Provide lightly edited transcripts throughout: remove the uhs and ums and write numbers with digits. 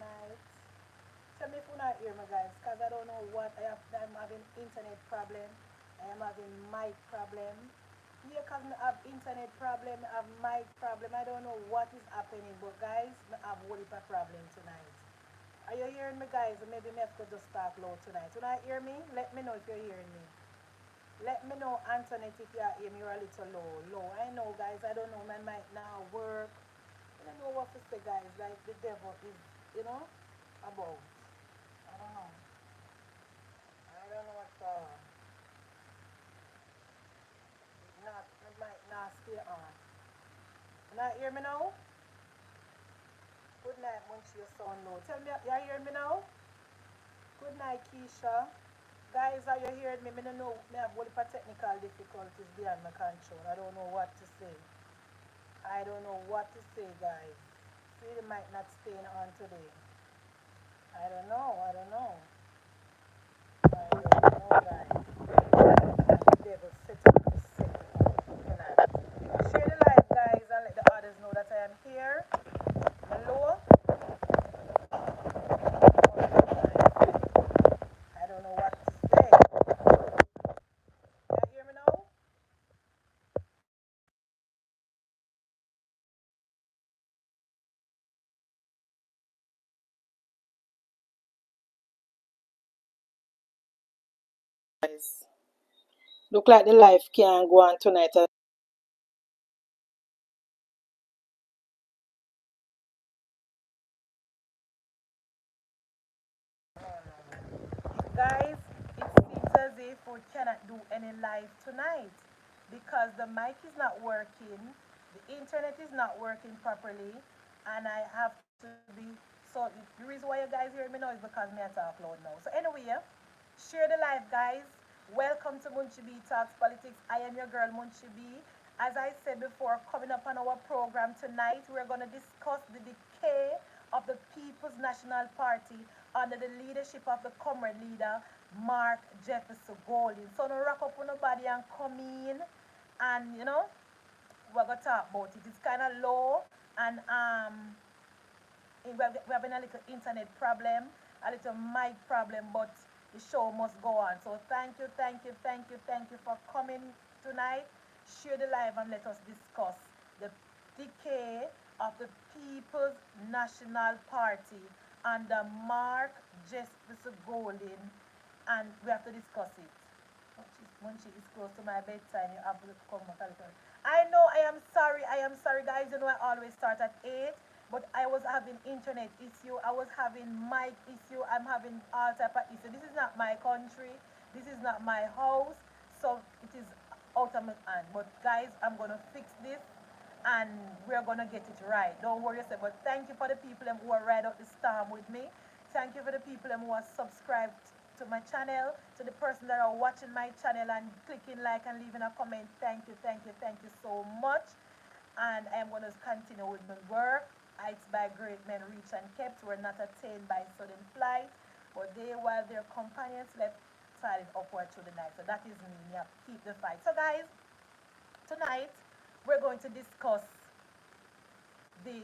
tonight. Tell me if you not hear me, guys, because I don't know what I have. I'm having internet problem. I am having mic problem. Yeah, because I have internet problem, I have mic problem. I don't know what is happening, but guys, I have a whole heap of problem tonight. Are you hearing me, guys? Maybe me have to just talk loud tonight. You not hear me? Let me know if you're hearing me. Let me know, Antoinette, if you hear me or a little low. Low. I know, guys. I don't know. My mic now work. I don't know what to say, guys. Like the devil is, you know, about. I don't know. I don't know what's not. It might not stay on. You not hear me now? Good night, Munchie. Your sound low. Tell me, you hear me now? Good night, Keisha. Guys, are you hearing me? I don't know. I have a lot of technical difficulties beyond my control. I don't know what to say. I don't know what to say, guys. See, the mic not staying on today. I don't know. I don't know. I don't know, guys. The devil set up the set tonight. Share the live, guys, and let the others know that I am here. Hello. I don't know what to say. You hear me now? Guys, look like the life can't go on tonight. Guys, it seems as if we cannot do any live tonight because the mic is not working, the internet is not working properly, and I have to be. So the reason why you guys hear me now is because me I talk loud now. So anyway, yeah, share the live, guys. Welcome to Munchie B Talks Politics. I am your girl Munchie B. As I said before, coming up on our program tonight, we're going to discuss the decay of the People's National Party under the leadership of the comrade leader Mark Jefferson Golding. So no rock up on nobody and come in and we're gonna talk about it. It's kind of low and we're having a little internet problem, a little mic problem, but the show must go on. So thank you, thank you, thank you, thank you for coming tonight. Share the live and let us discuss the decay of the People's National Party under Mark Justice Golding, and we have to discuss it. When she is close to my bedtime, you have to come back a little. I know, I am sorry, guys. You know, I always start at 8, but I was having internet issue, I was having mic issue, I'm having all type of issue. This is not my country, this is not my house, so it is out of my hand. But guys, I'm gonna fix this and we're gonna get it right. Don't worry yourself. But thank you for the people who are right out the storm with me. Thank you for the people who are subscribed to my channel, to the person that are watching my channel and clicking like and leaving a comment. Thank you, thank you, thank you so much. And I am going to continue with my work. Heights by great men reached and kept were not attained by sudden flight, but they while their companions slept silent upward through the night. So that is me. Yeah, keep the fight. So guys, tonight we're going to discuss the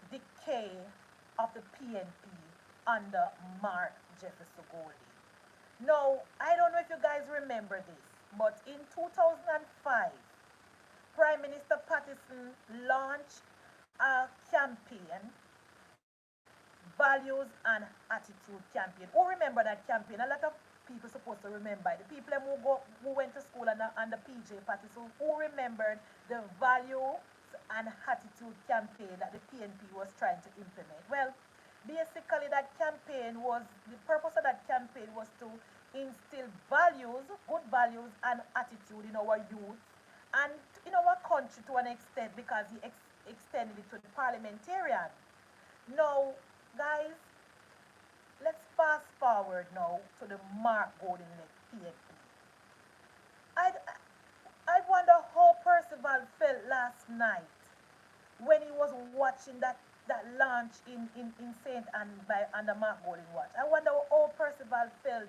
decay of the PNP under Mark Jefferson Goldie. Now, I don't know if you guys remember this, but in 2005, Prime Minister Patterson launched a campaign, values and attitude campaign. Who remember that campaign? A lot of people supposed to remember it. The people who went to school under PJ Patterson who remembered the values and attitude campaign that the PNP was trying to implement. Well, basically that campaign was the purpose of that campaign was to instill values, good values and attitude in our youth and in our country to an extent because he extended it to the parliamentarian. Now, guys, let's fast forward now to the Mark Golden PNP. I, I wonder how Percival felt last night when he was watching that launch in St. Anne by under Mark Golden watch. I wonder how Percival felt.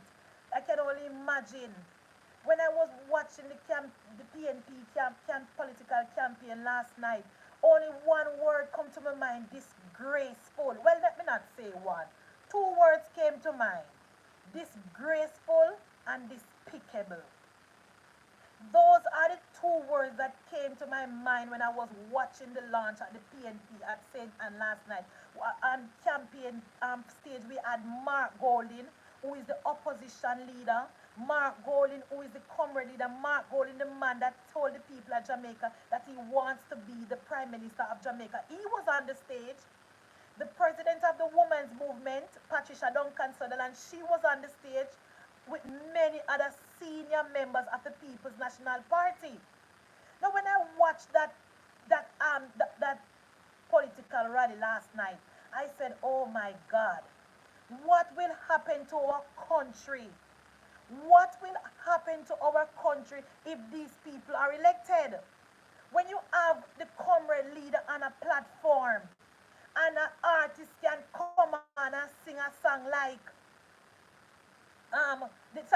I can only imagine when I was watching the PNP political campaign last night, only one word come to my mind: disgraceful. Well, let me not say two words came to mind: disgraceful and despicable. Those are the two words that came to my mind when I was watching the launch at the PNP at St. Anne last night. On campaign stage, we had Mark Golding, who is the opposition leader. Mark Golding, who is the comrade leader. Mark Golding, the man that told the people of Jamaica that he wants to be the Prime Minister of Jamaica. He was on the stage. The president of the women's movement, Patricia Duncan Sutherland, she was on the stage with many other senior members of the People's National Party. Now, when I watched that political rally last night, I said, "Oh my God, what will happen to our country? What will happen to our country if these people are elected?" When you have the comrade leader on a platform and an artist can come on and sing a song like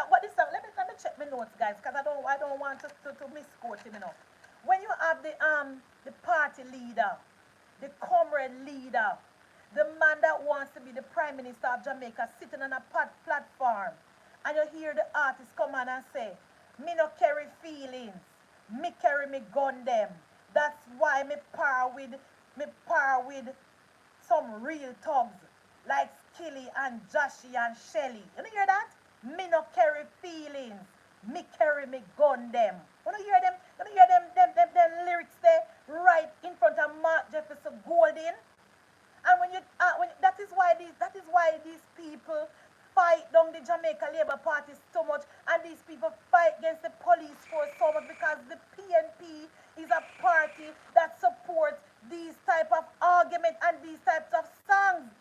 what this song, let me check my notes, guys, because I don't want to misquote him, When you have the party leader, the comrade leader, the man that wants to be the Prime Minister of Jamaica sitting on a platform, and you hear the artist come on and say, "Me no carry feelings, me carry me gun them. That's why me par with some real thugs like Skilly and Joshy and Shelly." You know hear that? "Me no carry feelings, me carry me gun them." You know hear them? You know hear them lyrics there right in front of Mark Jefferson Golding? And that is why these people fight down the Jamaica Labour Party so much, and these people fight against the police force so much, because the PNP is a party that supports these type of argument and these types of songs.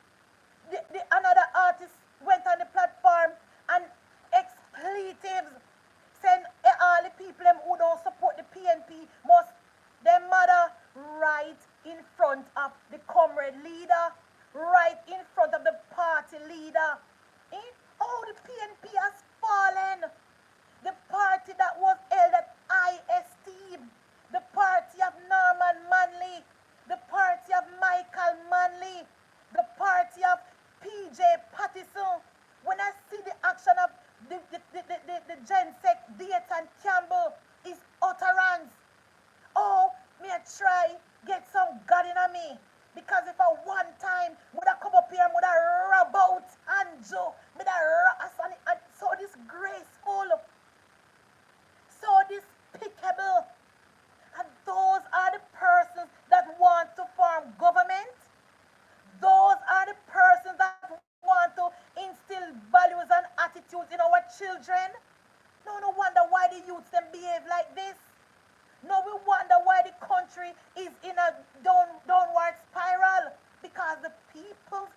Another artist went on the platform and expletives, saying all the people them who don't support the PNP must their mother, right in front of the comrade leader, right in front of the party leader. Eh? Oh, the PNP has fallen. The party that was held at high esteem, the party of Norman Manley, the party of Michael Manley, the party of PJ Patterson. When I see the action of the Gensec, Dayton Campbell, his utterance, oh, me I try get some God in me. Because if I one time would I come up here and would I rub out Anjo, would I and so disgraceful, so despicable. And those are the persons that want to form government. Those are the persons that want to instill values and attitudes in our children. No wonder why the youths them behave like this. No, we wonder why the country is in a downward spiral, because the people's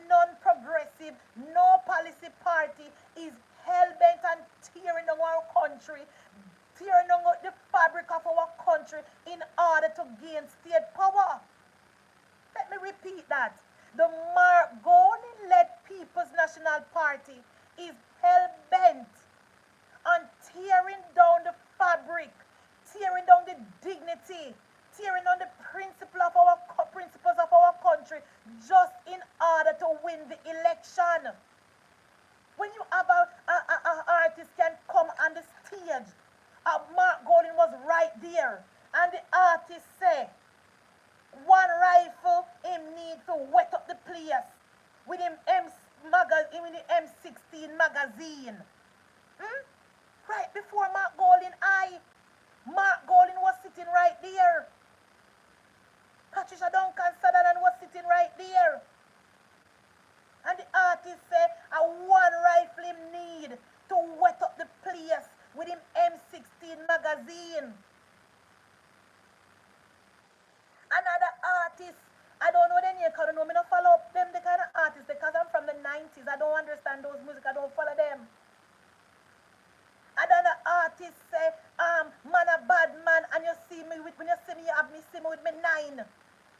non-progressive, no policy party is hell-bent on tearing down our country, tearing down the fabric of our country in order to gain state power. Let me repeat that. The Mark Golding-led People's National Party is hell-bent on tearing down the fabric, tearing down the dignity, tearing down the principles of our country, just in order to win the election. When you have a artist can come on the stage, Mark Golding was right there, and the artist say, one rifle him need to wet up the place with him with the M16 magazine. Right before Mark Golding Mark Golding was sitting right there. Patricia Duncan Sutherland was sitting right there. And the artist said, a one rifle him need to wet up the place with him M16 magazine. Another artist, I don't know the name, because I don't know, I don't follow up them, the kind of artists, because I'm from the 90s. I don't understand those music, I don't follow them. Another artist say, man a bad man, and you see me with, when you see me, you have me see me with me 9.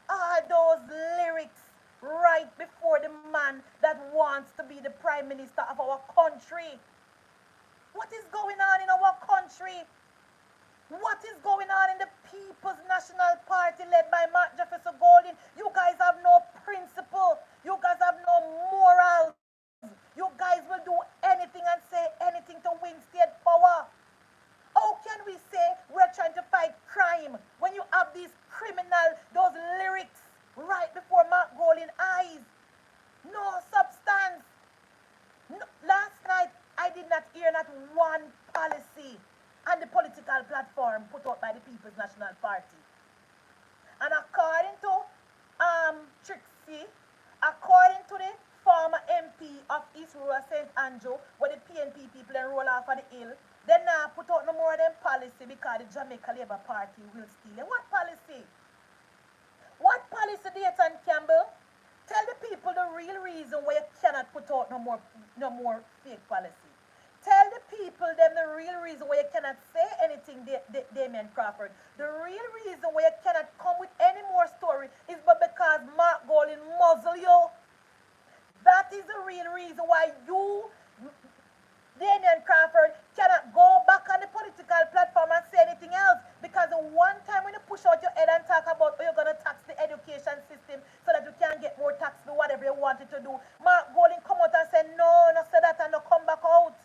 All those lyrics right before the man that wants to be the Prime Minister of our country. What is going on in our country? What is going on in the People's National Party led by Mark Jefferson Golding? You guys have no principle. You guys have no morals. one policy and the political platform put out by the People's National Party. And according to Trixie, according to the former MP of East Rural St. Andrew, where the PNP people enroll off of the hill, they now put out no more than policy because the Jamaica Labour Party will steal it. What policy? What policy, Dayton Campbell? Tell the people the real reason why you cannot put out no more fake policy. Tell the people them the real reason why you cannot say anything, Damien Crawford. The real reason why you cannot come with any more story is but because Mark Golding muzzle you. That is the real reason why you, Damien Crawford, cannot go back on the political platform and say anything else. Because the one time when you push out your head and talk about how you're going to tax the education system so that you can get more tax, do whatever you wanted to do, Mark Golding come out and say, no say that and no come back out.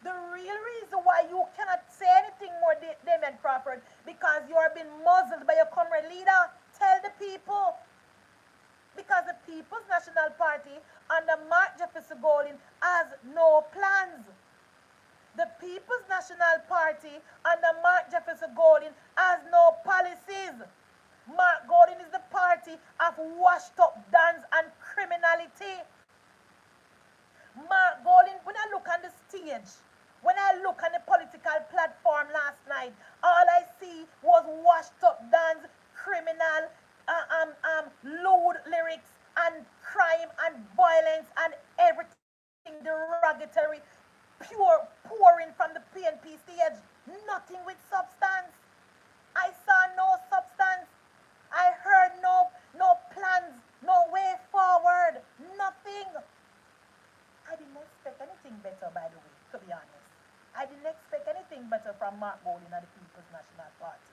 The real reason why you cannot say anything more, Damien Crawford, because you are being muzzled by your comrade leader. Tell the people. Because the People's National Party under Mark Jefferson Golding has no plans. The People's National Party under Mark Jefferson Golding has no policies. Mark Golding is the party of washed up dons and criminality. Mark Golding, when I look on the stage, when I look on the political platform last night, all I see was washed up dons, criminal, lewd lyrics, and crime and violence and everything derogatory, pouring from the PNP stage. Nothing with substance. I saw no substance. I heard no plans, no way forward, nothing. I didn't expect anything better, by the way, to be honest. I didn't expect anything better from Mark Golding and the People's National Party.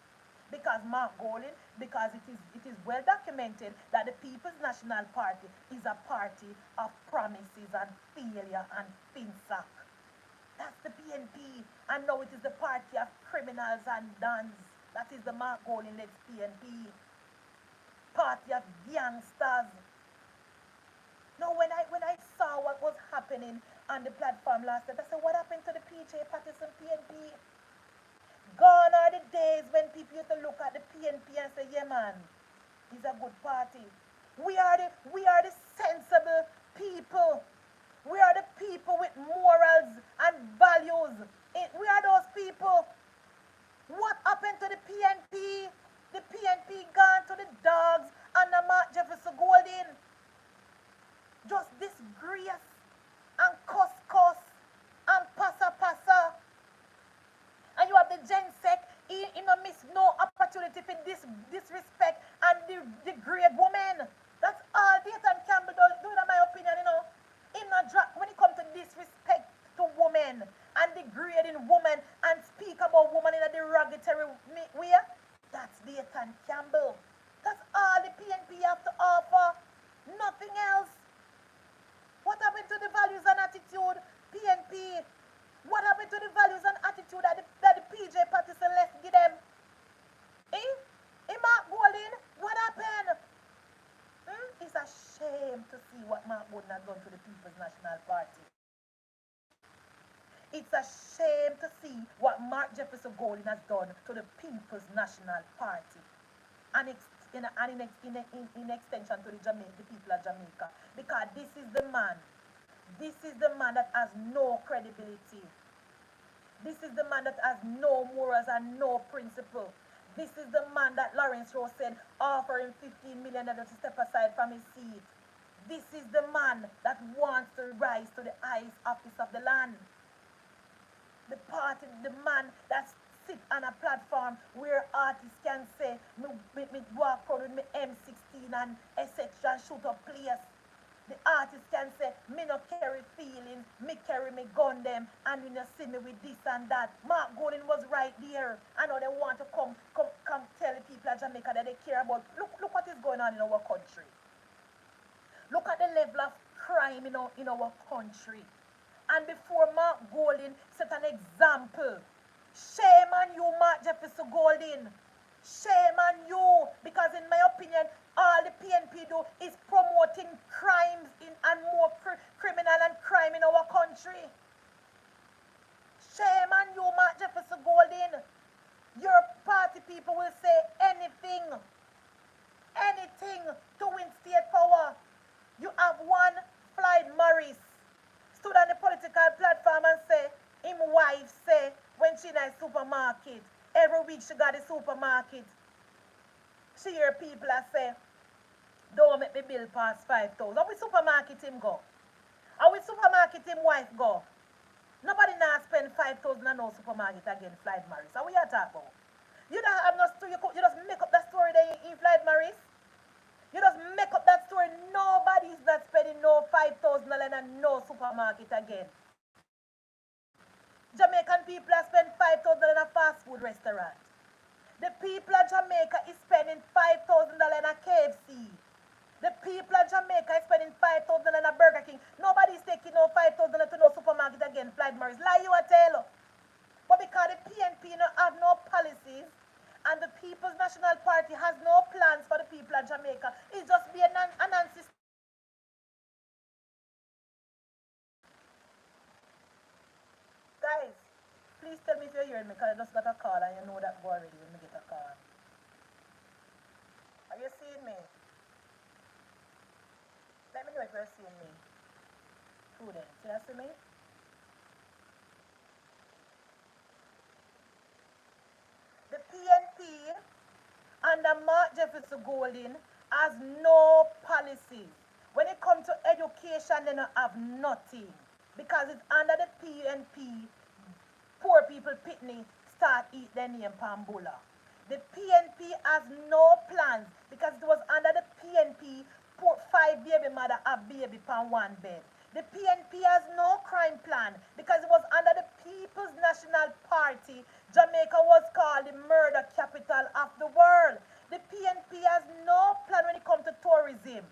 Because Mark Golding, because it is well documented that the People's National Party is a party of promises and failure and finsack. That's the PNP. And now it is the party of criminals and dons. That is the Mark Golding-led PNP. Party of gangsters. Now, when I saw what was happening on the platform last night, I said, what happened to the PJ Patterson PNP? Gone are the days when people used to look at the PNP and say, yeah, man, it's a good party. We are the sensible people. We are the people with morals and values. We are those people. What happened to the PNP? The PNP gone to the dogs under Mark Jefferson Golding. Just disgrace and cuss and passa. And you have the Gensec, he don't miss no opportunity for disrespect and degrade women. That's all Dayton Campbell does, in my opinion, Him not drop when it comes to disrespect to women and degrading women and speak about women in a derogatory way. That's Dayton Campbell. That's all the PNP have to offer. Nothing else. What happened to the values and attitude, PNP? What happened to the values and attitude that the PJ Patterson left give them? Mark Golding, what happened? It's a shame to see what Mark Golding has done to the People's National Party. It's a shame to see what Mark Jefferson Golding has done to the People's National Party. And in extension to the people of Jamaica. Because this is the man that has no credibility. This is the man that has no morals and no principle. This is the man that Lawrence Rowe said offering $15 million to step aside from his seat. This is the man that wants to rise to the highest office of the land. The man that sit on a platform where artists can say, me walk out with me M16 and etc. and shoot up place. The artist can say, me no carry feelings, me carry me gun them, and you no see me with this and that. Mark Golding was right there. I know they want to come tell the people of Jamaica that they care about. Look what is going on in our country. Look at the level of crime in our country. And before Mark Golding set an example, shame on you, Mark Jefferson Golding. Shame on you, because in my opinion, all the PNP do is promoting crimes and more criminal and crime in our country. when she in a supermarket, every week she got the supermarket, she hear people that say, don't make me bill past 5,000. How we supermarket him go? How we supermarket him wife go? Nobody now spend 5,000 and no supermarket again, Flight Maris. How we are talking about? You don't have no story, you just make up that story there in Flight Maris. You just make up that story. Nobody is not spending no $5,000 and no supermarket again. Jamaican people are spending $5,000 in a fast food restaurant. The people of Jamaica is spending $5,000 in a KFC. The people of Jamaica is spending $5,000 in a Burger King. Nobody is taking no $5,000 to no supermarket again, Flight Maris. Lie you a tell. But because the PNP no have no policies and the People's National Party has no plans for the people of Jamaica, it's just be a Nancy. Guys, please tell me if you're hearing me because I just got a call and you know that go already when we get a call. Are you seeing me? Let me know if you're seeing me. Prudence, you see me? The PNP under Mark Jefferson Golding has no policies. When it comes to education, they don't have nothing. Because it's under the PNP, poor people pitney start eat their name Pambula. The PNP has no plans because it was under the PNP, poor 5 baby mother have baby pan one bed. The PNP has no crime plan because it was under the People's National Party. Jamaica was called the murder capital of the world. The PNP has no plan when it comes to tourism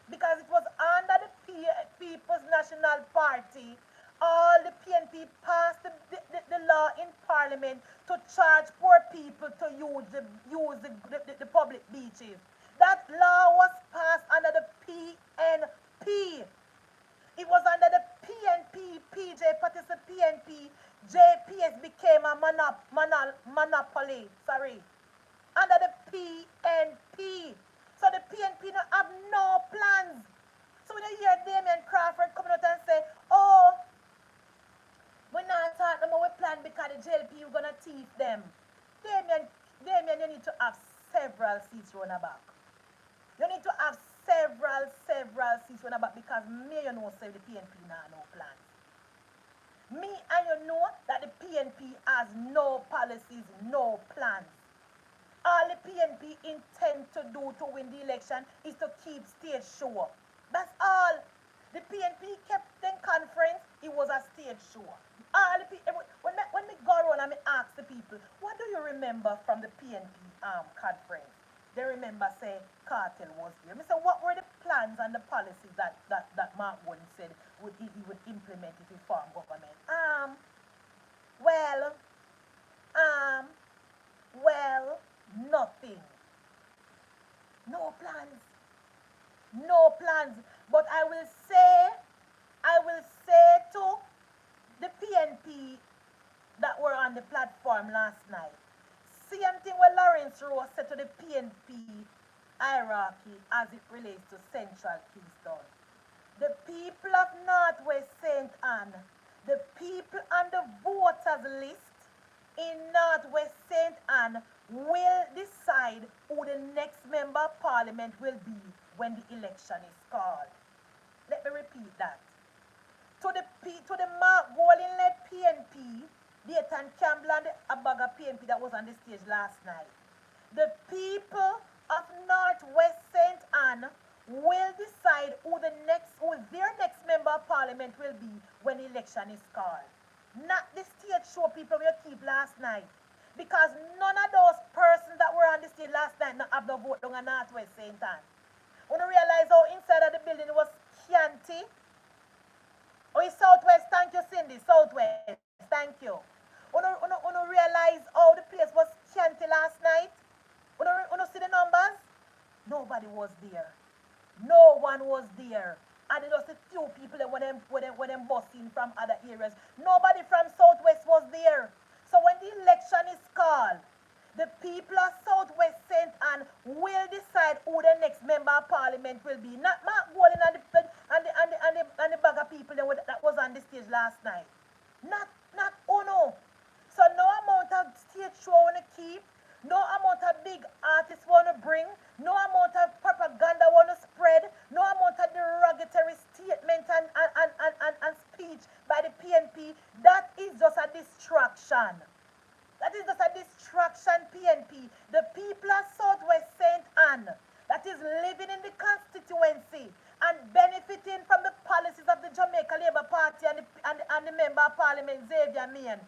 because it was under the People's National Party. All the PNP passed the law in Parliament to charge poor people to use the public beaches. That law was passed under the PNP. It was under the PNP, PJ Patterson PNP, JPS became a monopoly. Sorry. Under the PNP. So the PNP don't have no plans. So when you hear Damien Crawford coming out and say, oh, we're not talking about we plan because the JLP you're gonna thief them. Damien, you need to have several seats round the back. You need to have several seats round the back because me you know say the PNP now no plans. Me and you know that the PNP has no policies, no plans. All the PNP intend to do to win the election is to keep stage show. That's all. The PNP kept in conference, it was a stage show. All the when me go around and me ask the people, what do you remember from the PNP conference? They remember say cartel was there. Me say what were the plans and the policies that Mark Warden said he would implement if he formed government? Well, nothing. No plans. No plans. But I will say to the PNP that were on the platform last night, same thing what Lawrence Rose said to the PNP hierarchy as it relates to Central Kingston. The people of Northwest St. Anne, the people on the voters list in Northwest St. Anne will decide who the next member of parliament will be when the election is called. Let me repeat that. To the Mark Golding-led PNP, Dayton Campbell and the Abaga PNP that was on the stage last night, the people of Northwest St. Anne will decide who their next member of parliament will be when the election is called. Not the stage show people we keep last night. Because none of those persons that were on the stage last night not have the vote down in Northwest St. Anne. When you realize how inside of the building it was scanty. Oh, it's Southwest, thank you, Cindy. Southwest, thank you. When you realize how the place was scanty last night, when you see the numbers, nobody was there. No one was there. And it was a few people when them busing from other areas. Nobody from Southwest was there. So when the election is called, the people of Southwest St. Anne will decide who the next member of parliament will be. Not Mark Golding and the bag of people that was on the stage last night. Not Uno. So show want to keep, no amount of big artists want to bring, no amount of propaganda want to spread, no amount of derogatory statement and speech by the PNP. That is just a distraction. That is just a distraction, PNP. The people of Southwest St. Anne that is living in the constituency and benefiting from the policies of the Jamaica Labour Party and the Member of Parliament, Xavier Main,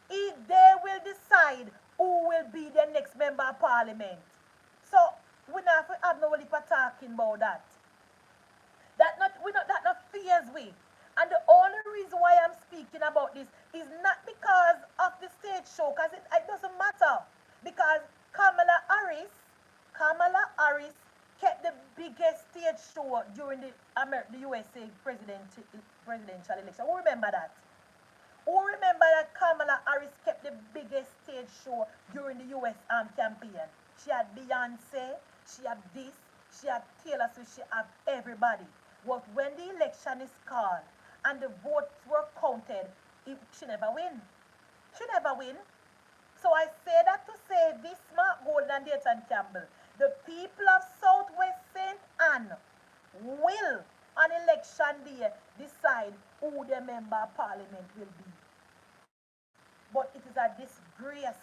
they will decide who will be the next Member of Parliament. So, we not have no only talking about that. That not fears we. And the only reason why I'm speaking about this is not because of the stage show, because it doesn't matter. Because Kamala Harris kept the biggest stage show during the USA presidential election. Who remember that? Who remember that Kamala Harris kept the biggest stage show during the US campaign? She had Beyonce, she had this, she had Taylor Swift, she had everybody. But when the election is called and the votes were counted, she never win. She never win. So I say that to say this, Mark Gold and Dayton Campbell, the people of Southwest St. Anne will on election day decide who the Member of Parliament will be. But it is a disgrace.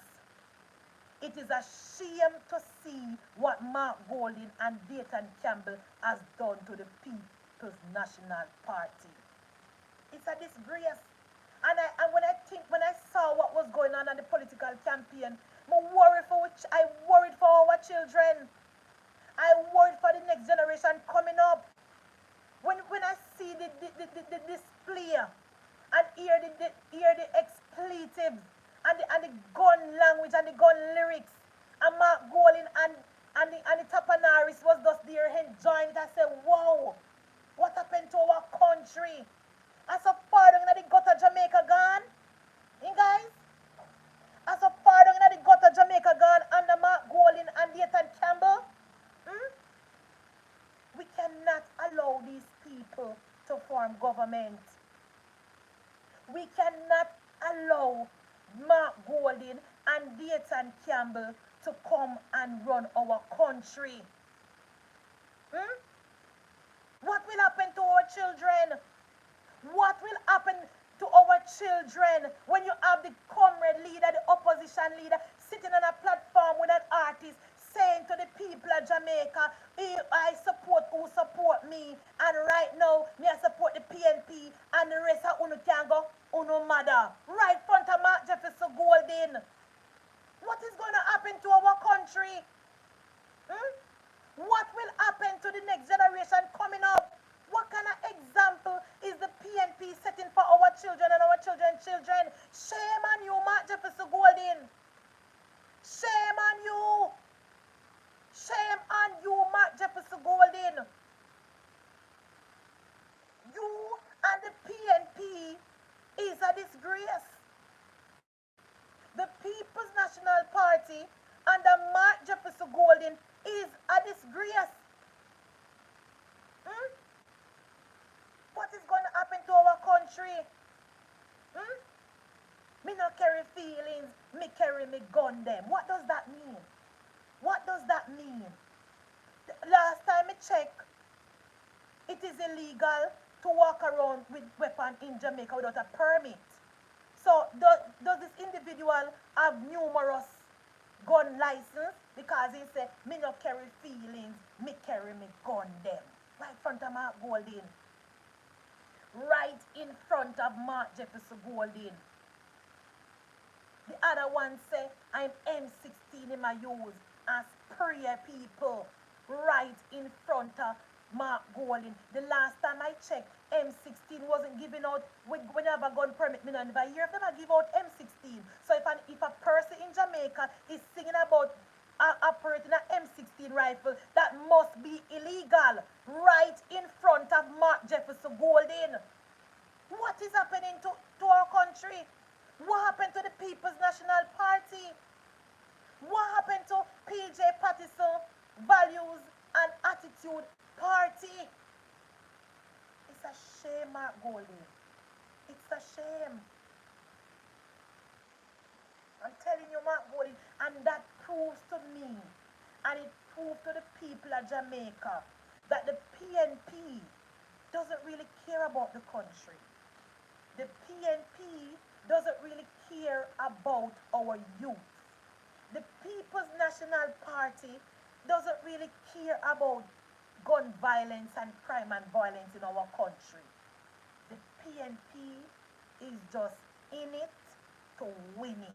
It is a shame to see what Mark Golding and Dayton Campbell has done to the People's National Party. It's a disgrace. And when I saw what was going on in the political campaign, I worried for our children. I worried for the next generation coming up. When I see the display and hear the expletives and the gun language and the gun lyrics, and Mark Golding and the Tapanaris was just there enjoying it, I said, wow, what happened to our country? As a far down in the gutter Jamaica gone, you guys? As a far down in the gutter Jamaica gone under Mark Golding and Dayton Campbell, we cannot allow these people to form government. We cannot allow Mark Golding and Dayton Campbell to come and run our country. What will happen to our children? What will happen to our children when you have the comrade leader, the opposition leader, sitting on a platform with an artist saying to the people of Jamaica, I support who support me, and right now, me I support the PNP, and the rest of Unu can go, Unu mother. Right front of Mark Jefferson Golding. What is going to happen to our country? What will happen to the next generation coming up? What kind of example is the PNP setting for our children and our children's children? Shame on you, Mark Jefferson Golding. Shame on you. Shame on you, Mark Jefferson Golding. You and the PNP is a disgrace. The People's National Party under Mark Jefferson Golding is a disgrace. What is going to happen to our country? Me not carry feelings, me carry me gun them. What does that mean? What does that mean? Last time I checked, it is illegal to walk around with weapon in Jamaica without a permit. So does this individual have numerous gun license? Because he said, me not carry feelings, me carry me gun them. Right in front of Mark Golding. Right in front of Mark Jefferson Golding. The other one say, I'm M16 in my use as prayer people. Right in front of Mark Golding. The last time I checked, M16 wasn't giving out, when you have a gun permit, me never hear if they give out M16. So if a person in Jamaica is singing about operating an M16 rifle, that must be illegal. Right in front of Mark Jefferson Golding. What is happening to our country? What happened to the People's National Party? What happened to PJ Patterson Values and Attitude Party? It's a shame, Mark Golding. It's a shame. I'm telling you, under Mark Golding, and that proves to me, and it proves to the people of Jamaica, that the PNP doesn't really care about the country. The PNP doesn't really care about our youth. The People's National Party doesn't really care about gun violence and crime and violence in our country. The PNP is just in it to win it.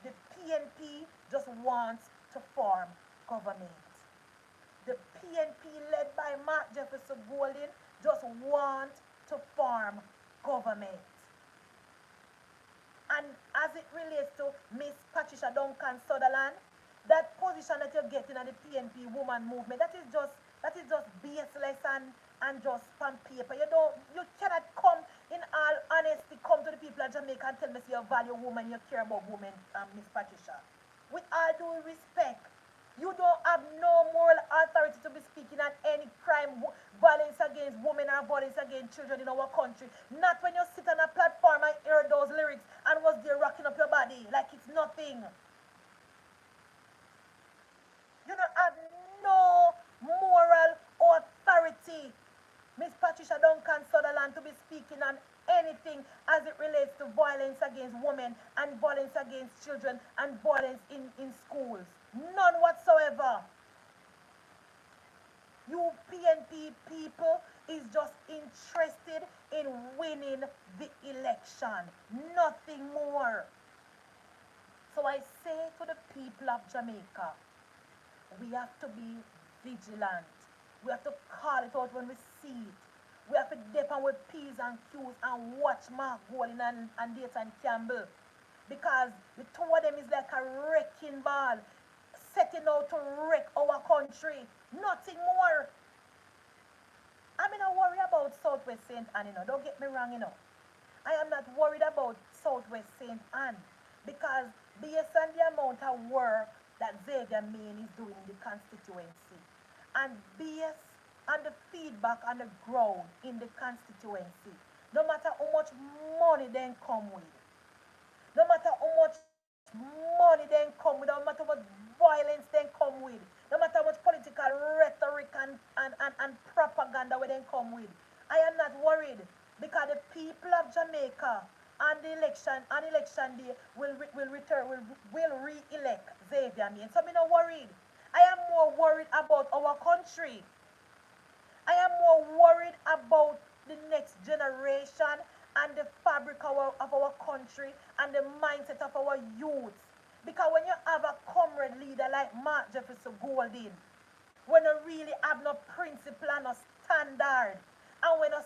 The PNP just wants to form government. The PNP led by Mark Jefferson Golding just want to form government. And as it relates to Miss Patricia Duncan Sutherland, that position that you're getting at the PNP woman movement, that is just baseless and just on paper. You cannot come in all honesty, come to the people of Jamaica and tell me you value women, you care about women, Miss Patricia. With all due respect, you don't have no moral authority to be speaking on any crime, violence against women or violence against children in our country. Not when you sit on a platform and hear those lyrics and was there rocking up your body like it's nothing. You don't have no moral authority, Miss Patricia Duncan Sutherland, to be speaking on anything as it relates to violence against women and violence against children and violence in schools. None whatsoever. You PNP people is just interested in winning the election. Nothing more. So I say to the people of Jamaica, we have to be vigilant. We have to call it out when we see it. We have to depend with P's and Q's and watch Mark Golding and Dayton Campbell. Because the two of them is like a wrecking ball, setting out to wreck our country. Nothing more. I'm not worried about Southwest St. Anne, Don't get me wrong, I am not worried about Southwest St. Anne. Because based on the amount of work that Xavier Main is doing in the constituency, and based on the feedback on the ground in the constituency, no matter how much money they come with, no matter how much money they come with, no matter what violence they come with, no matter how much political rhetoric and propaganda they come with, I am not worried, because the people of Jamaica on election day will re-elect Xavier Main. So I'm not worried. I am more worried about our country. I am more worried about the next generation and the fabric of our country and the mindset of our youth. Because when you have a comrade leader like Mark Jefferson Golding, when you really have no principle and no standard, and when a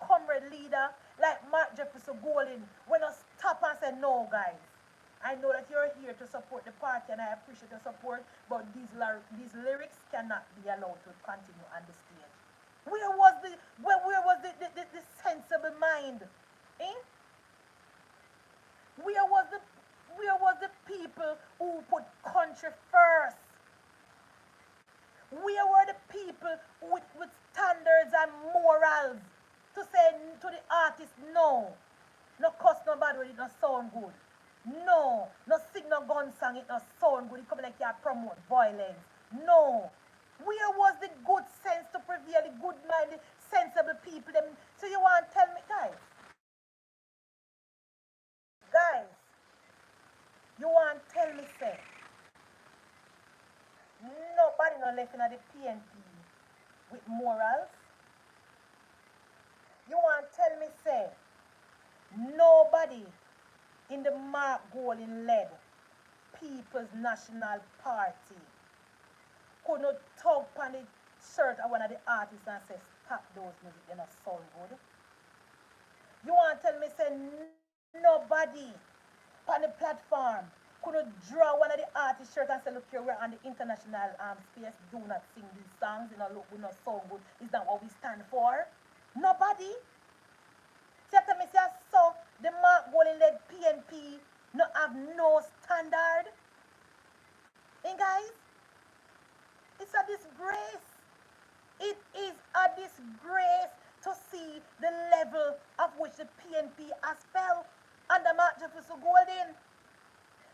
comrade leader like Mark Jefferson Golding, when you stop and say, no guys, I know that you're here to support the party and I appreciate your support, but these lyrics cannot be allowed to continue on the stage. Where was the sensible mind? Eh? Where was the people who put country first? Where were the people with standards and morals to say to the artist, no cuss nobody when it not sound good? No sing no gun song, it not sound good. It come like you promote violence. No. Where was the good sense to prevail, the good-minded, sensible people? Them. So you want to tell me, guys, you want to tell me, say, nobody not left in the PNP with morals? You want to tell me, say, nobody in the Mark Golding-led People's National Party could not talk on the shirt of one of the artists and say, stop those music, they not sound good? You want to tell me, say, nobody on the platform could not draw one of the artist's shirt and say, look here, we're on the international space, do not sing these songs, look, we not sound good, is that what we stand for? Nobody. So tell me, say, so the Mark Golding-led PNP not have no standard? And guys, it's a disgrace. It is a disgrace to see the level of which the PNP has fell under Mark Jefferson Golding.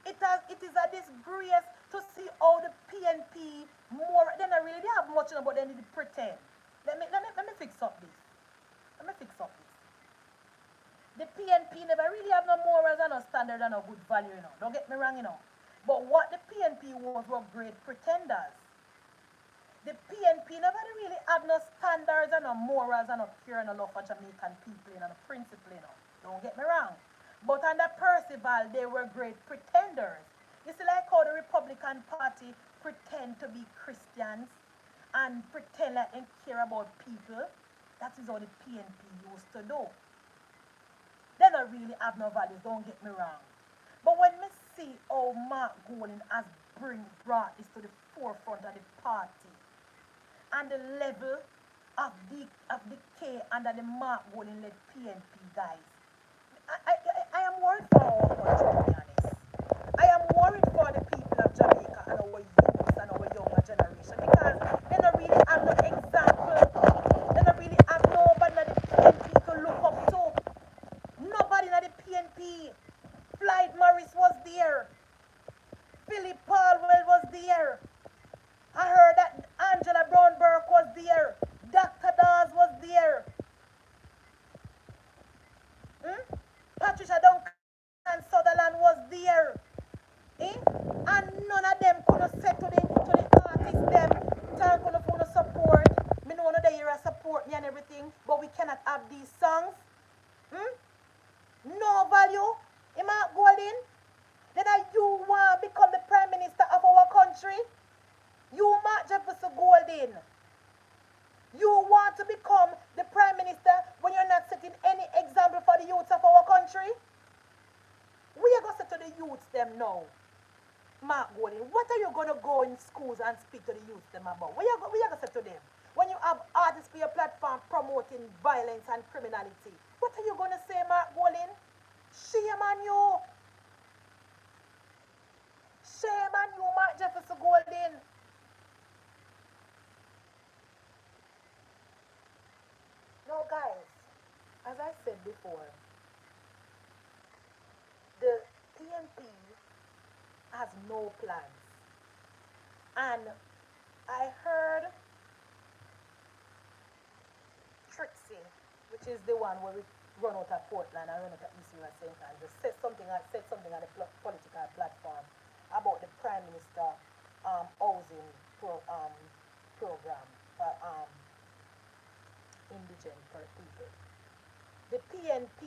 It is a disgrace to see how the PNP more they not really they have much, but they need to pretend. Let me fix up this. Let me fix up this. The PNP never really have no morals and no standard and no good value, Don't get me wrong, But what the PNP was were great pretenders. The PNP never really have no standards and no morals and no care and no love for Jamaican people, and no principle, Don't get me wrong. But under Percival, they were great pretenders. You see, like how the Republican Party pretend to be Christians and pretend like they care about people. That is how the PNP used to do. They don't really have no values, don't get me wrong. But when me see how Mark Golding has brought this to the forefront of the party, and the level of decay under the Mark Golding led PNP guys, I am worried for our country, to be honest. I am worried for the people of Jamaica and our youth and our younger generation, because they don't really have no example. They don't really have nobody that the PNP to look up to. Nobody in the PNP. Floyd Morris was there. Philip Palwell was there. I heard that Angela Brown Burke was there. Dr. Dawes was there. Patricia Duncan Sutherland was there. And none of them could have said to the artists them, thank you for the support. Me know that you support me and everything, but we cannot have these songs. No value. Am I Golding? Then you want to become the Prime Minister of our country? You, Mark Jefferson Golding. You want to become the Prime Minister when you're not setting any example for the youths of our country? We are going to say to the youths them now, Mark Golding, what are you going to go in schools and speak to the youths them about? What are you going to say to them? When you have artists for your platform promoting violence and criminality, what are you going to say, Mark Golding? Shame on you. Shame on you, Mark Jefferson Golding. Now, guys, as I said before, the PNP has no plans. And I heard Trixie, which is the one where we run out of Portland and run out of East River St. Andrews, said something on the political platform about the Prime Minister housing program for indigent people. The PNP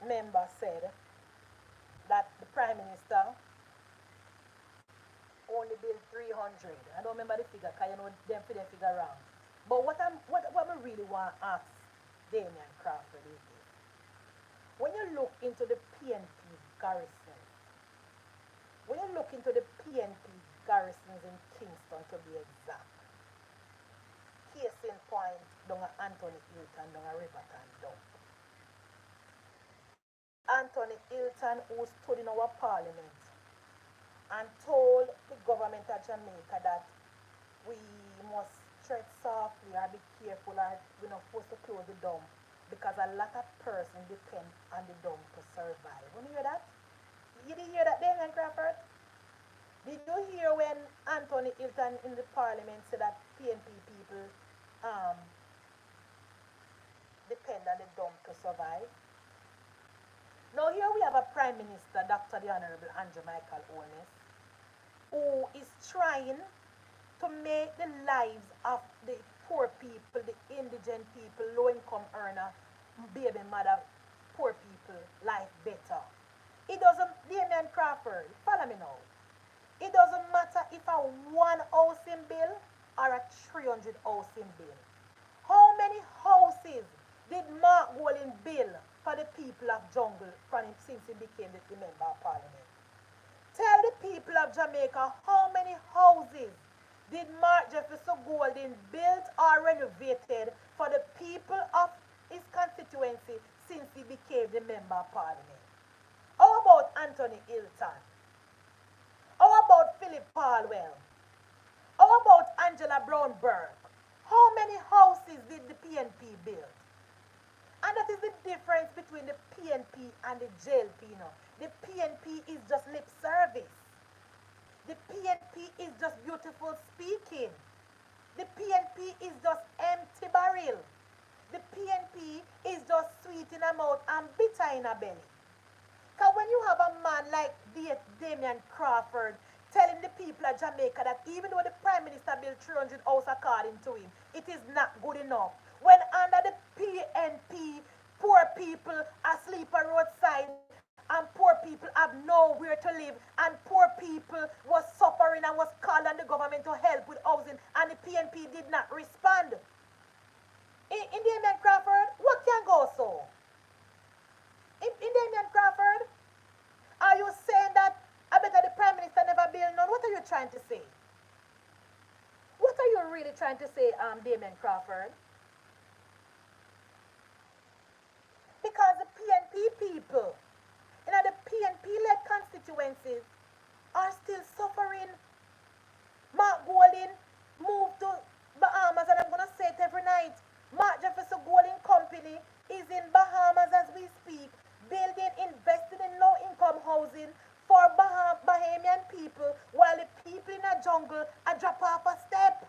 member said that the Prime Minister only built 300. I don't remember the figure because them figure wrong. But what I really want to ask Damian Crawford is this. When you look into the PNP garrisons, when you look into the PNP garrisons in Kingston to be exact, case in point, down at Anthony Hilton, down at Riverton Dump. Anthony Hilton, who stood in our parliament and told the government of Jamaica that we must tread softly or be careful or we're not supposed to close the dump because a lot of persons depend on the dump to survive. When you hear that? You didn't hear that, Damian Crawford? Did you hear when Anthony Hilton in the parliament said that PNP people depend on the dump to survive? Now here we have a Prime Minister, Dr. the Honorable Andrew Michael Holness, who is trying to make the lives of the poor people, the indigent people, low-income earner, baby mother, poor people, life better. It doesn't, Damian Crawford, follow me now. It doesn't matter if a 1 housing bill or a 300 housing bill. How many houses did Mark Golding build for the people of Jungle since he became the member of parliament? Tell the people of Jamaica how many houses did Mark Jefferson Golding build or renovated for the people of his constituency since he became the member of parliament? How about Anthony Hilton? How about Philip Palwell? How about Angela Brown Burke? How many houses did the PNP build? And the What is the difference between the PNP and the JLP now? The PNP is just lip service. The PNP is just beautiful speaking. The PNP is just empty barrel. The PNP is just sweet in a mouth and bitter in a belly. Because when you have a man like Damian Crawford telling the people of Jamaica that even though the Prime Minister built 300 houses according to him, it is not good enough. When under the PNP, poor people are asleep on roadside and poor people have nowhere to live and poor people was suffering and was called on the government to help with housing and the PNP did not respond. In Damian Crawford, what can go so? In Damian Crawford, are you saying that I better the Prime Minister never build none? What are you trying to say? What are you really trying to say, Damian Crawford? Because the PNP people in the PNP-led constituencies are still suffering. Mark Golding moved to Bahamas, and I'm going to say it every night. Mark Jefferson Golding Company is in Bahamas as we speak, building, investing in low-income housing for Bahamian people, while the people in a jungle are drop off a step.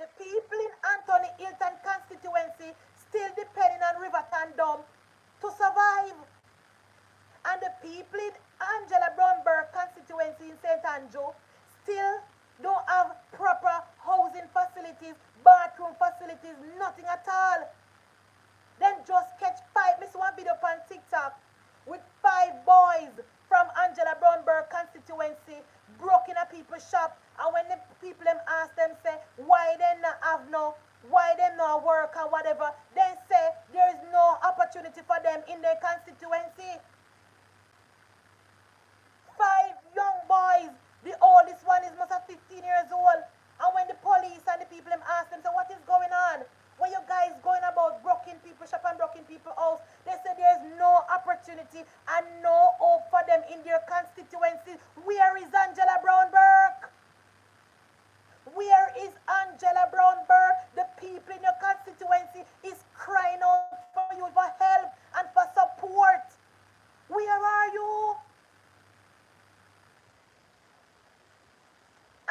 The people in Anthony Hilton constituency still depending on Riverton Dam to survive. And the people in Angela Brownberg constituency in St. Andrew still don't have proper housing facilities, bathroom facilities, nothing at all. Then just catch five. Miss one video on TikTok with 5 boys from Angela Brownberg constituency broke in a people's shop. And when the people them ask them say why they not have no, why they not work or whatever, they say there is no opportunity for them in their constituency. 5 young boys. The oldest one is must have 15 years old. And when the police and the people them ask them, so what is going on? When you guys going about broken people shop and broken people house, they say there's no opportunity and no hope for them in their constituency. Where is Angela Brownberg? Where is Angela Brownberg? The people in your constituency is crying out for you for help and for support. Where are you?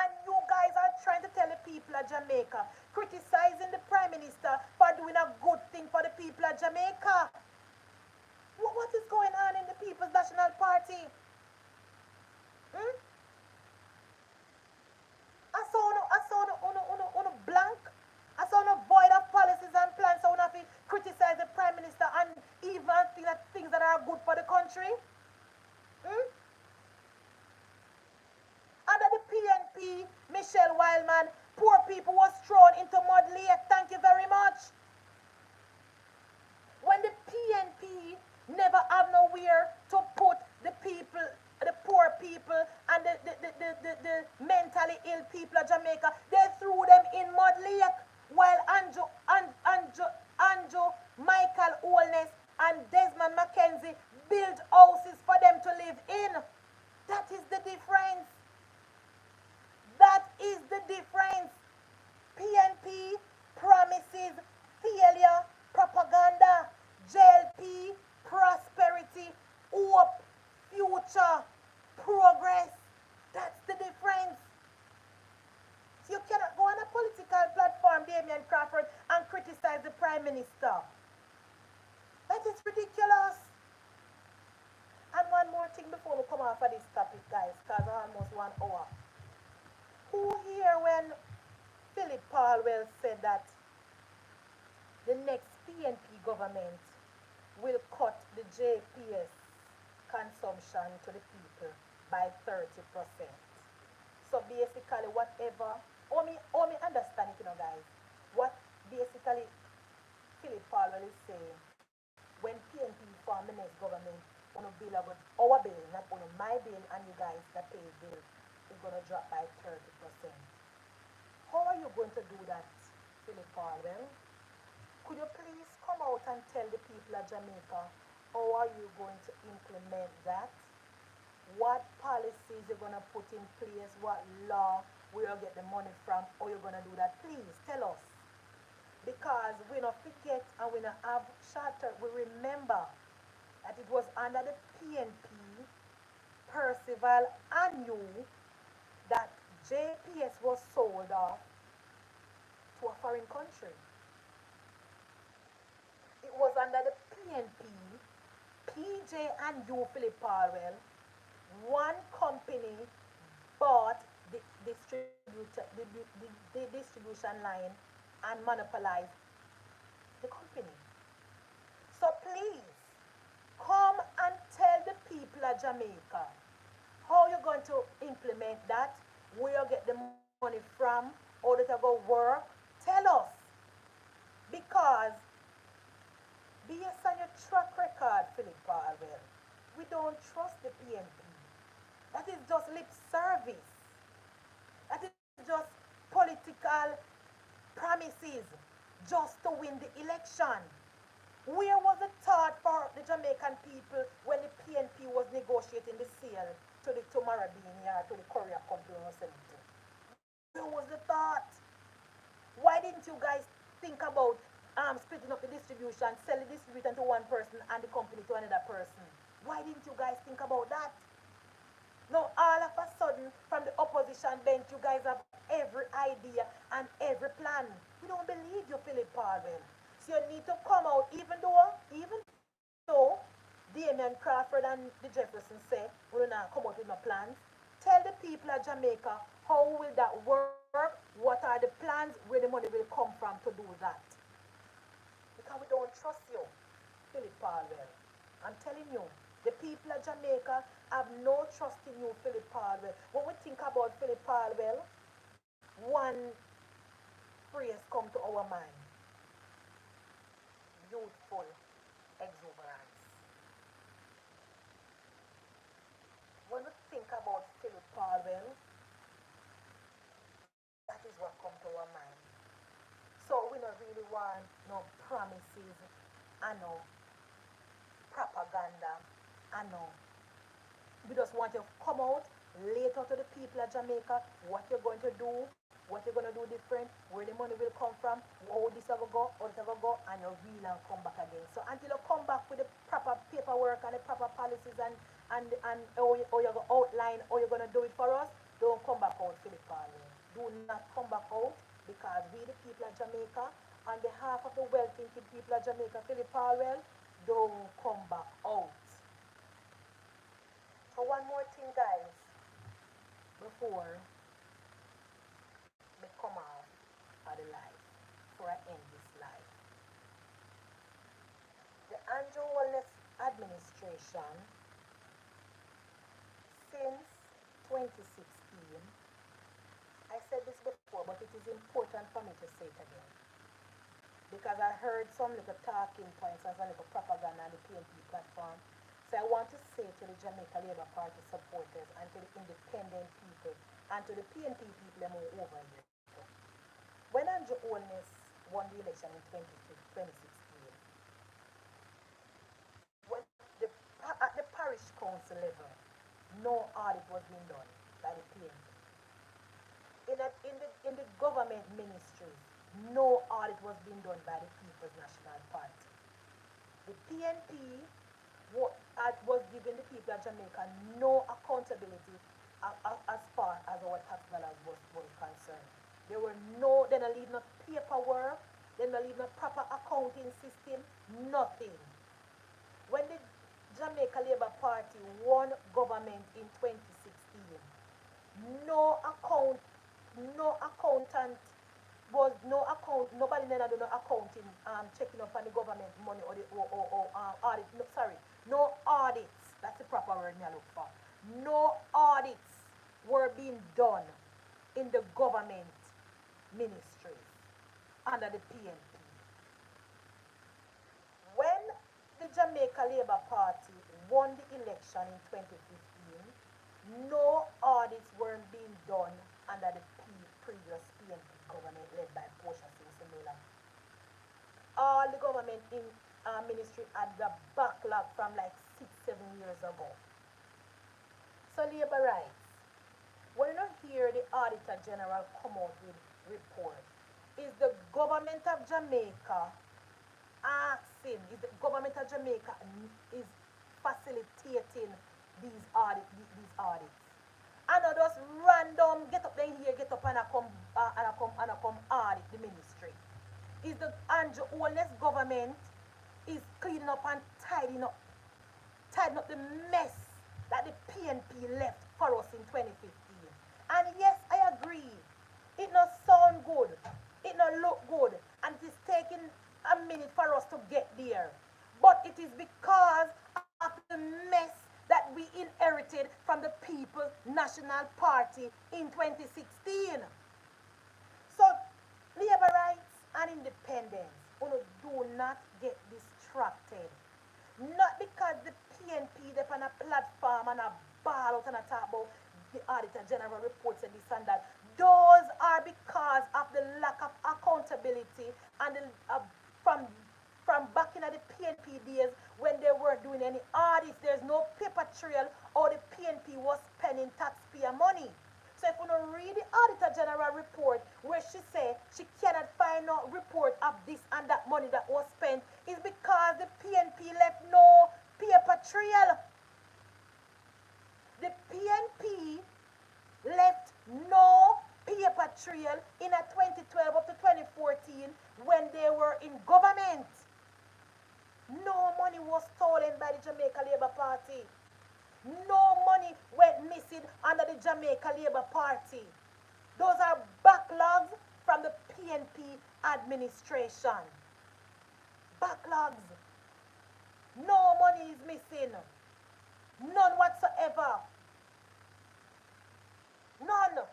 And you guys are trying to tell the people of Jamaica, criticizing the Prime Minister for doing a good thing for the people of Jamaica. What is going on in the People's National Party? I saw no blank. I saw no void of policies and plans. So have to criticize the Prime Minister and even things that are good for the country. Under the PNP, Michelle Wildman, poor people was thrown into mud lake. Thank you very much. When the PNP never have nowhere to put the people, the poor people, and the mentally ill people of Jamaica, they threw them in mud lake. While Andrew Michael Holness and Desmond McKenzie built houses for them to live in. That is the difference. That is the difference. PNP promises failure, propaganda. JLP, prosperity, hope, future, progress. That's the difference. So you cannot go on a political platform, Damian Crawford, and criticize the Prime Minister. That is ridiculous. And one more thing before we come off of this topic, guys, because almost 1 hour. Who here when Philip Paulwell said that the next PNP government will cut the JPS consumption to the people by 30%. So basically whatever, me understand it, guys. What basically Philip Paulwell is saying, when PNP form the next government, on a bill about our bill, not on my bill and you guys that pay bill, is going to drop by 30%. How are you going to do that, Philip Paulwell? Could you please come out and tell the people of Jamaica how are you going to implement that? What policies you're going to put in place? What law? Where you get the money from? How you're going to do that? Please tell us. because we not forget and we not have shorter. We remember that it was under the PNP, Percival and you that JPS was sold off to a foreign country. It was under the PNP, PJ and you, Philip Palwell, one company bought the the distribution line and monopolized the company. So please come and tell the people of Jamaica how you're going to implement that, where you get the money from, how does it go work. Tell us because based on your track record, Philip Barwell, we don't trust the PNP. That is just lip service. That is just political promises just to win the election. Where was the thought for the Jamaican people when the PNP was negotiating the sale to Marabini or to the Korea company or something? Where was the thought? Why didn't you guys think about splitting up the distribution, sell the distribution to one person and the company to another person? Why didn't you guys think about that? Now, all of a sudden, from the opposition bench, you guys have every idea and every plan. We don't believe you, Philip Parvin. So you need to come out, even though Damien Crawford and the Jefferson say we will not come out with no plans. Tell the people of Jamaica how will that work, what are the plans, where the money will come from to do that. Because we don't trust you, Philip Palwell. I'm telling you, the people of Jamaica have no trust in you, Philip Palwell. When we think about Philip Palwell, one phrase come to our mind: youthful exuberance. When we think about Philip Palwell, that is what come to our mind. So we don't really want no promises and no propaganda and no. We just want you to come out, lay it out to the people of Jamaica what you're going to do, what you're going to do different, where the money will come from, how this will go, how this will go, and you reel and come back again. So until you come back with the proper paperwork and the proper policies and how you're going to outline how you're going to do it for us, don't come back out, Philip Parley. Do not come back out because we, the people of Jamaica, on behalf of the well-thinking people of Jamaica, Philip Palwell, don't come back out. So one more thing, guys, before we come out of the life, before I end this life. The Andrew Wellness Administration, since 2016, I said this before, but it is important for me to say it again. Because I heard some little talking points as a little propaganda on the PNP platform. So I want to say to the Jamaica Labour Party supporters and to the independent people and to the PNP people them all over here. When Andrew Holness won the election in 2016, when at the parish council level, no audit was being done by the PNP. In the government ministries, no audit was being done by the People's National Party. The PNP was giving the people of Jamaica no accountability as far as our tax dollars was concerned. There were no, then I leave no paperwork, then I leave no proper accounting system, nothing. When the Jamaica Labour Party won government in 2016, no account, no accountant was no account, nobody never do no accounting, checking up on the government money or the audit, no, sorry, no audits, that's the proper word me I look for. No audits were being done in the government ministries under the PNP. When the Jamaica Labour Party won the election in 2015, no audits weren't being done under the previous PNP government led by Portia Simula. All the government in ministry had the backlog from like 6, 7 years ago. So labor rights. When you hear the Auditor General come out with report, is the government of Jamaica is the government of Jamaica is facilitating these audits. And not just random get up then here, get up and I come audit the ministry. Is the Andrew Holness government is cleaning up and tidying up the mess that the PNP left for us in 2015. And yes, I agree. It not sound good. It not look good. And it is taking a minute for us to get there. But it is because of the mess that we inherited from the People's National Party in 2016. So, labor rights and independence, do not get distracted. Not because the PNP they on a platform and a ball out and a talk about the Auditor General reports and this and that. Those are because of the lack of accountability and from back in the PNP days when they weren't doing any audits. There's no paper trail or the PNP was spending taxpayer money. So if you don't read the Auditor General report where she said she cannot find no report of this and that money that was spent, is because the PNP left no paper trail. The PNP left no paper trail in a 2012 up to 2014 when they were in government. No money was stolen by the Jamaica Labour Party. No money went missing under the Jamaica Labour Party. Those are backlogs from the PNP administration. Backlogs. No money is missing. None whatsoever. None.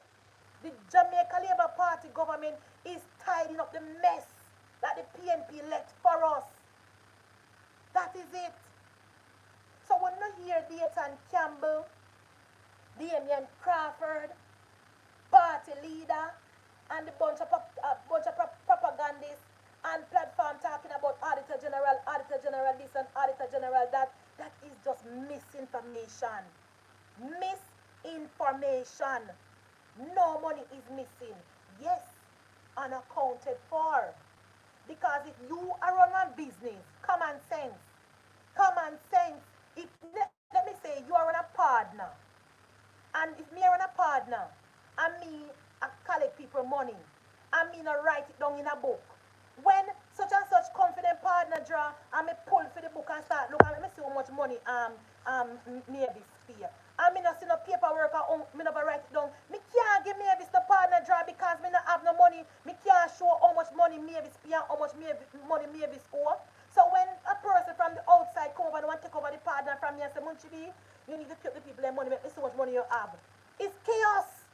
The Jamaica Labour Party government is tidying up the mess that the PNP left for us. That is it. So when you hear Dayton Campbell, Damien Crawford, party leader, and a bunch of propagandists and platform talking about Auditor General this and Auditor General that, that is just misinformation. Misinformation. No money is missing. Yes, unaccounted for. Because if you are on a business, common sense, if, let me say you are on a partner, and if me are on a partner, and me I collect people money, and me not write it down in a book, when such and such confident partner draw, and me pull for the book and start look and me see how much money Mavis spare. And me not see no paperwork or me never write it down. Me can't give Mavis the partner draw because me not have no money. Me can't show how much money Mavis spare, how much money Mavis owe. So when a person from the outside come over and want to take over the partner from me and say, Munchibi, you need to keep the people their money, make me see how much money you have. It's chaos.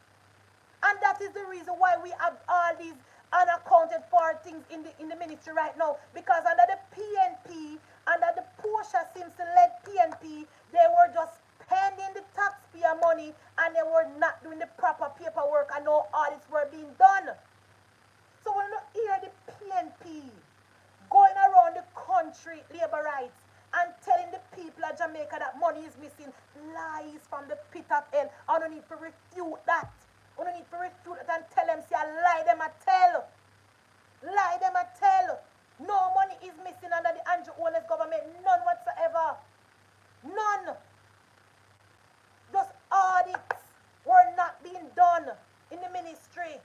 And that is the reason why we have all these unaccounted for things in the ministry right now. Because under the PNP, under the Portia Simpson-led PNP, they were just spending the taxpayer money and they were not doing the proper paperwork and no audits were being done. So when you hear the PNP going around the country, labor rights, and telling the people of Jamaica that money is missing, lies from the pit of hell. I don't need to refute that. I don't need to refute that and tell them, say, I lie them I tell. Lie them I tell. No money is missing under the Andrew Holness government. None whatsoever. None. Those audits were not being done in the ministry.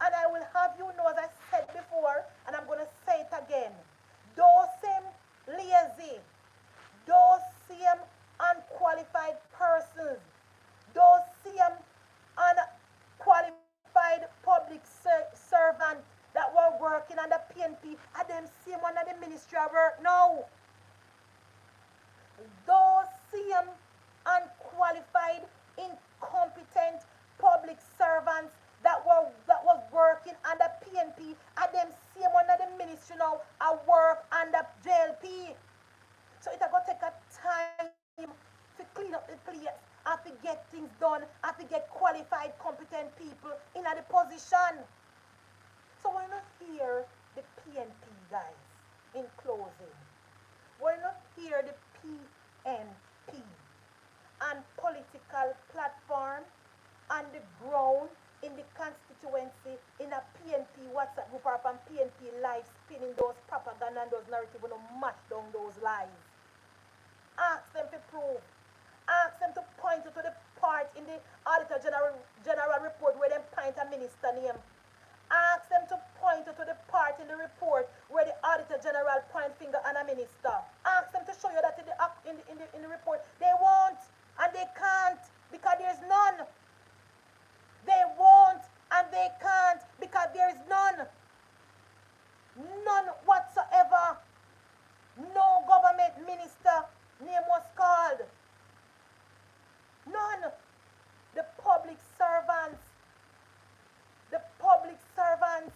And I will have you know, as I said before, and I'm going to say it again, those same lazy, those same unqualified persons, those same unqualified public servants that were working under PNP are them same under the ministry of work now. Those same unqualified, incompetent public servants that was working under PNP and them same under the ministry now are work under JLP. So it's going to take a time to clean up the place and to get things done and to get qualified, competent people in the position. So we're not here the PNP guys in closing. We're not here the PNP and political platform on the ground in the constituency in a PNP WhatsApp group or on PNP live spinning those propaganda and those narratives when you match down those lies. Ask them to prove. Ask them to point you to the part in the Auditor General report where them point a minister name. Ask them to point you to the part in the report where the Auditor General point finger on a minister. Ask them to show you that in the report. They won't and they can't because there's none. They won't and they can't because there is none. None whatsoever. No government minister name was called. None. The public servants. The public servants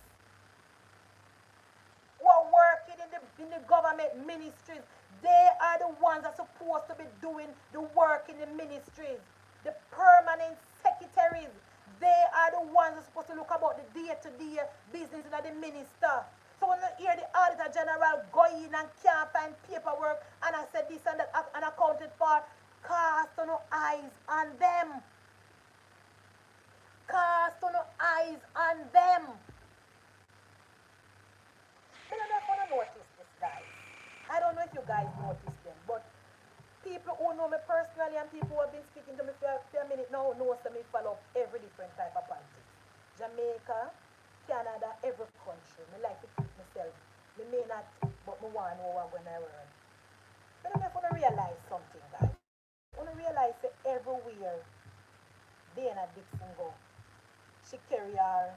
who are working in the government ministries, they are the ones that are supposed to be doing the work in the ministries. The permanent secretaries, they are the ones that are supposed to look about the day-to-day business of the minister. So when you hear the Auditor General go in and can't find paperwork and I said this and that unaccounted for, cast no eyes on them. Cast no eyes on them. I don't know if you notice this, guys. I don't know if you guys notice them, but people who know me personally and people who have been speaking to me for a minute now know that me follow every different type of politics. Jamaica, Canada, every country. Me like to keep myself. Me may not, but me want to know what I'm going to learn. I don't know if you realize something, guys. You realize that everywhere Dana Dixon go, she carry her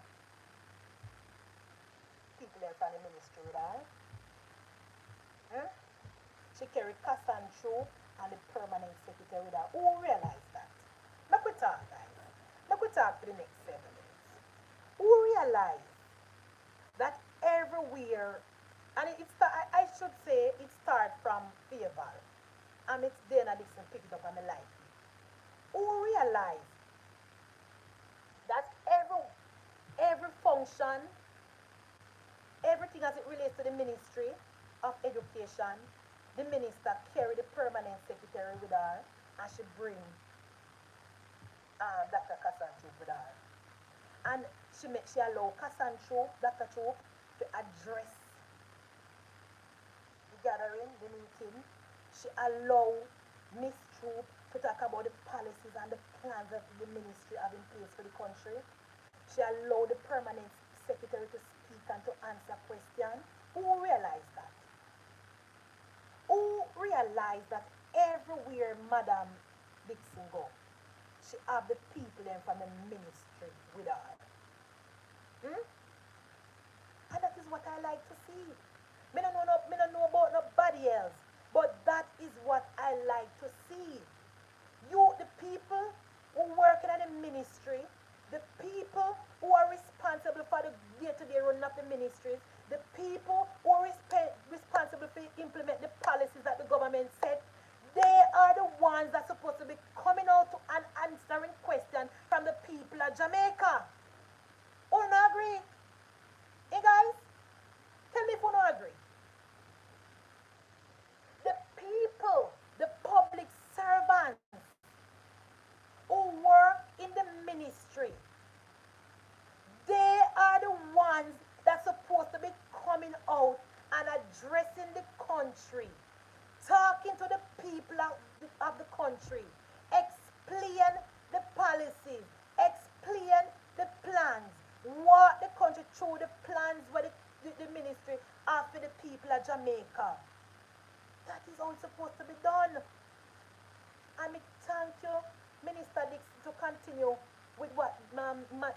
people there from the ministry with her. She carry Cassan Troop and the permanent secretary with her. Who realize that? Make we talk, guys. Make we talk for the next 7 minutes. Who realize that everywhere, and I should say it starts from Fayetteville, and it's Dana Dixon pick it up on the life. Who realize that every function, everything as it relates to the Ministry of Education, the minister carry the permanent secretary with her and she bring Dr. Cassan Troop with her. And she allow Cassan Troop, Dr. Troop, to address the gathering, the meeting. She allow Miss Troop to talk about the policies and the plans that the ministry have in place for the country. She allowed the permanent secretary to speak and to answer questions. Who realized that? Who realized that everywhere Madam Dixon go, she have the people in from the ministry with her? And that is what I like to see. Me don't know about nobody else, but that is what I like to see. You, the people who work in the ministry, the people who are responsible for the day-to-day running of the ministries, the people who are responsible for implement the policies that the government set, they are the ones that are supposed to be coming out and answering questions from the people of Jamaica. Who don't agree? Hey guys, tell me if you don't agree. The people, the public servants who work in the ministry, they are the ones that's supposed to be coming out and addressing the country, talking to the people of the country, explain the policies, explain the plans, walk the country through the plans where the ministry are for the people of Jamaica. That is how it's supposed to be done. And I thank you, Minister Dixon, to continue with what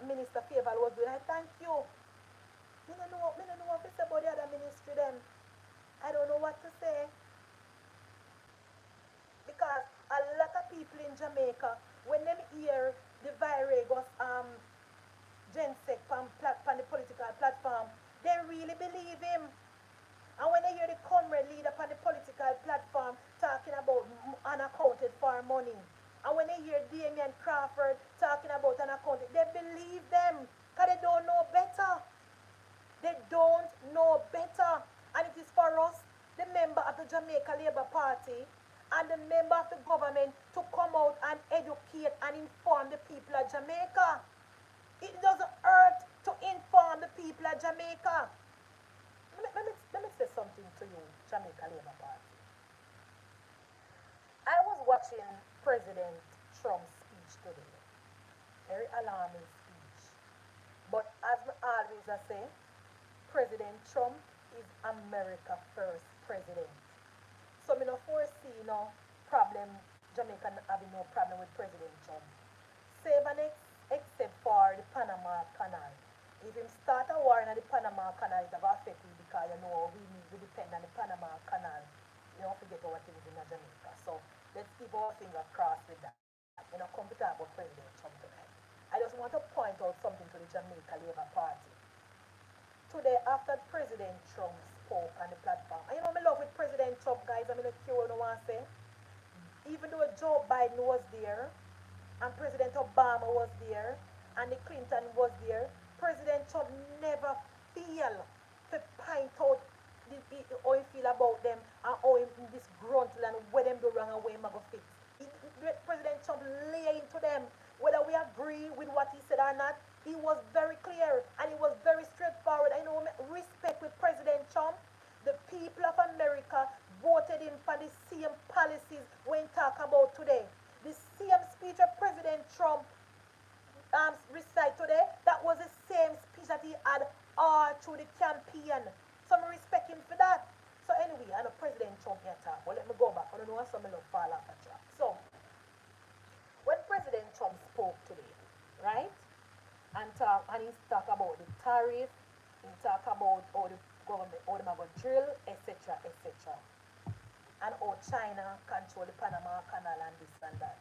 Minister Fayetteville was doing. I thank you. I don't know what to say about the other ministry then. I don't know what to say. Because a lot of people in Jamaica, when they hear the Viragos Gensec on the political platform, they really believe him. And when they hear the comrade leader on the political platform talking about unaccounted for money, and when they hear Damien Crawford talking about unaccounted, they believe them because they don't know better. They don't know better. And it is for us, the member of the Jamaica Labour Party and the member of the government, to come out and educate and inform the people of Jamaica. It doesn't hurt Jamaica Labour Party. I was watching President Trump's speech today. Very alarming speech. But as I always say, President Trump is America first president. So me no foresee no problem, Jamaica having no problem with President Trump. Save and except for the Panama Canal. If him start a war in the Panama Canal, it will affect we because you know we depend on the Panama Canal. You don't forget our things in Jamaica. So let's keep our finger crossed with that. You know, come to talk about President Trump tonight. I just want to point out something to the Jamaica Labour Party. Today, after President Trump spoke on the platform, and you know, I love with President Trump, guys, I'm going to cure no one say, even though Joe Biden was there, and President Obama was there, and the Clinton was there, President Trump never failed to point out how he feel about them and how him this gruntle and what them do wrong and where him go fix. President Trump lay into them. Whether we agree with what he said or not, he was very clear and he was very straightforward. I know respect with President Trump. The people of America voted him for the same policies we talk about today. The same speech that President Trump recite today, that was the same speech that he had all through the campaign. So I respect him for that. So anyway, I know President Trump here talk, but let me go back. I don't know what some of them fall off a track. So when President Trump spoke today, right? And he talk about the tariff, he talk about how the government, how they going to drill, etc., etc. And how China control the Panama Canal and this and that.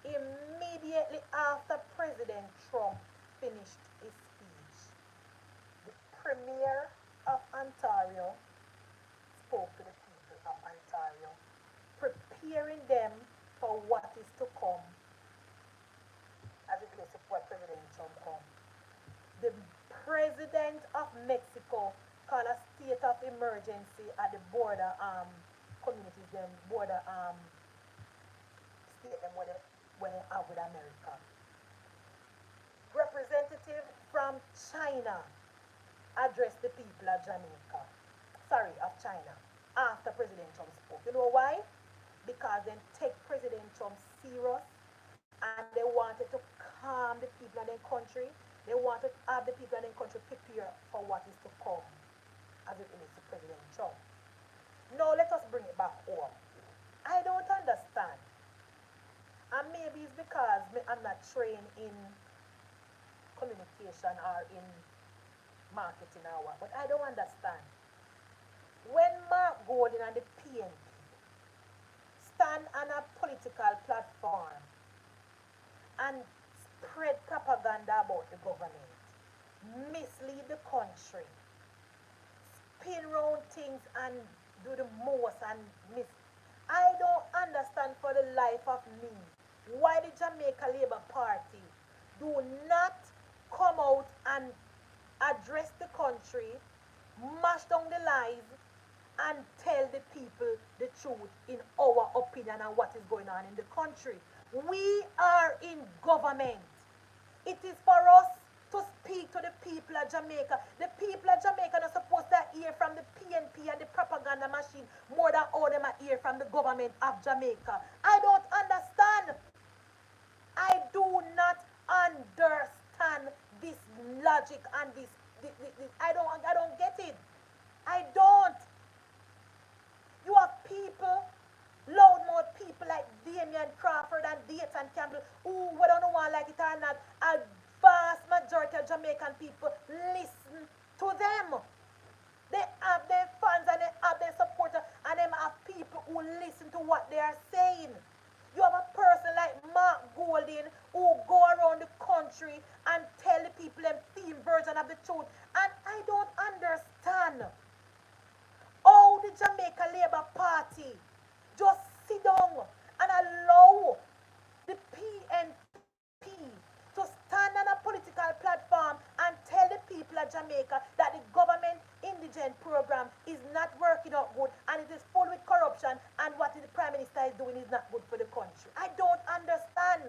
Immediately after President Trump finished his speech, the Premier of Ontario spoke to the people of Ontario, preparing them for what is to come as it relates to what President Trump come. The President of Mexico called a state of emergency at the border communities, them border state them when they have with America. Representative from China addressed the people of Jamaica, sorry, of China, after President Trump spoke. You know why? Because they take President Trump serious and they wanted to calm the people in their country. They wanted to have the people in their country prepare for what is to come as it relates to President Trump. Now let us bring it back home. I don't understand. And maybe it's because I'm not trained in communication or in marketing or what, but I don't understand. When Mark Golding and the PNP stand on a political platform and spread propaganda about the government, mislead the country, spin round things and do the most and miss. I don't understand for the life of me why the Jamaica Labour Party do not come out and address the country, mash down the lies, and tell the people the truth in our opinion and what is going on in the country. We are in government. It is for us to speak to the people of Jamaica. The people of Jamaica are supposed to hear from the PNP and the propaganda machine more than all them hear from the government of Jamaica. I don't understand. I do not understand this logic and this I don't get it. I don't. You have people, loudmouth people like Damian Crawford and Dayton Campbell, who whether no one like it or not, a vast majority of Jamaican people listen to them. They have their fans and they have their supporters and they have people who listen to what they are saying. You have a person like Mark Golding who go around the country and tell the people them theme version of the truth. And I don't understand how the Jamaica Labour Party just sit down and allow the PNP to stand on a political platform and tell the people of Jamaica that the government indigent program is not working out good and it is full with corruption and what the Prime Minister is doing is not good for the country. I don't understand.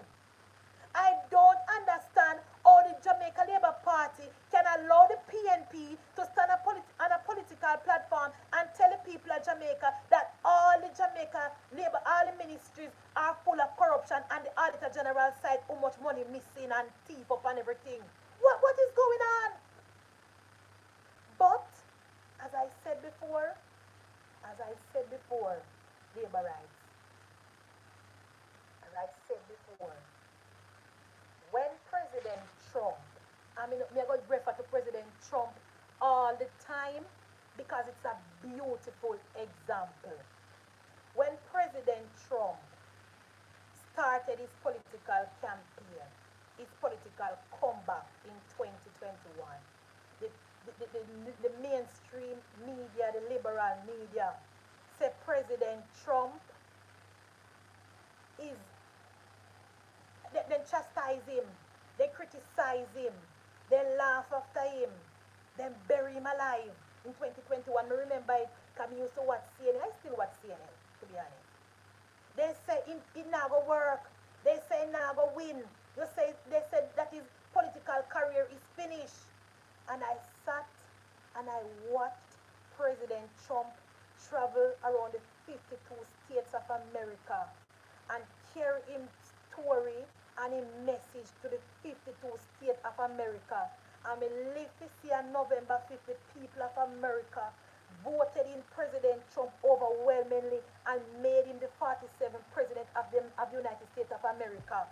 I don't understand how the Jamaica Labour Party can allow the PNP to stand on a political platform and tell the people of Jamaica Trump all the time because it's a beautiful example. When President Trump started his political campaign, his political comeback in 2021, the, the mainstream media, the liberal media, say President Trump is, they chastise him, they criticize him, they laugh after him, then bury him alive. In 2021, I remember it, because I used to watch CNN. I still watch CNN, to be honest. They say it now go work. They say now go win. They said that his political career is finished. And I sat and I watched President Trump travel around the 52 states of America and carry him story and him message to the 52 states of America. And we live to see on November 5th, the people of America voted in President Trump overwhelmingly and made him the 47th president of the United States of America.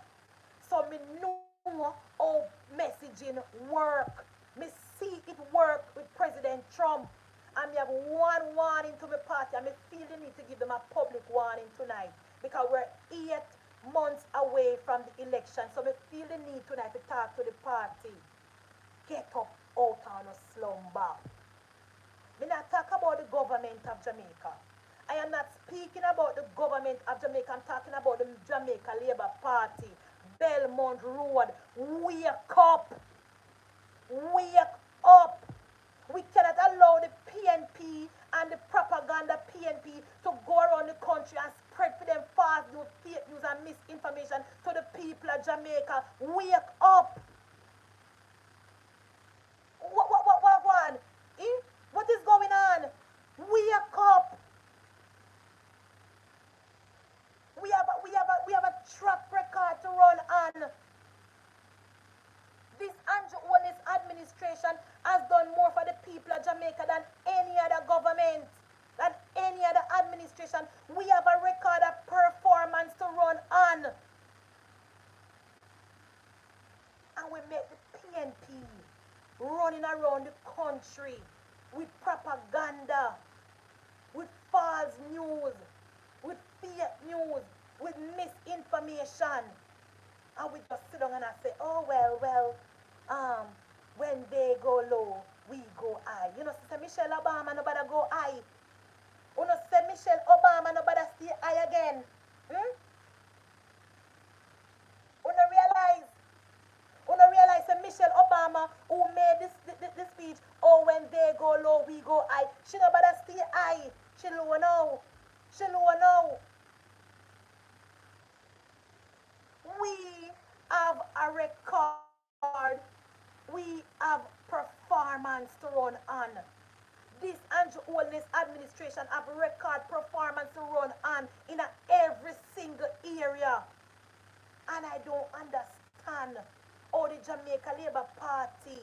So me know how messaging work. Me see it work with President Trump. And me have one warning to my party, and me feel the need to give them a public warning tonight because we're 8 months away from the election. So me feel the need tonight to talk to the party. Get up out on a slumber. Me not talk about the government of Jamaica. I am not speaking about the government of Jamaica. I'm talking about the Jamaica Labour Party. Belmont Road. Wake up. Wake up. We cannot allow the PNP and the propaganda PNP to go around the country and spread for them false news, fake news and misinformation to the people of Jamaica. Wake up. What? Eh? What is going on? Wake up. We have a track record to run on. This Andrew Holness administration has done more for the people of Jamaica than any other government, than any other administration. We have a record of performance to run on. And we make the PNP running around the country with propaganda, with false news, with fake news, with misinformation. And we just sit down and I say, oh, well, when they go low, we go high. You know, say Michelle Obama no better go high. You know, say Michelle Obama no better stay high again. You know realize that Michelle Obama who made this speech, oh, when they go low, we go high. She no better stay high. She low now. We have a record. We have performance to run on. This Andrew Holness administration have record performance to run on in every single area. And I don't understand how the Jamaica Labour Party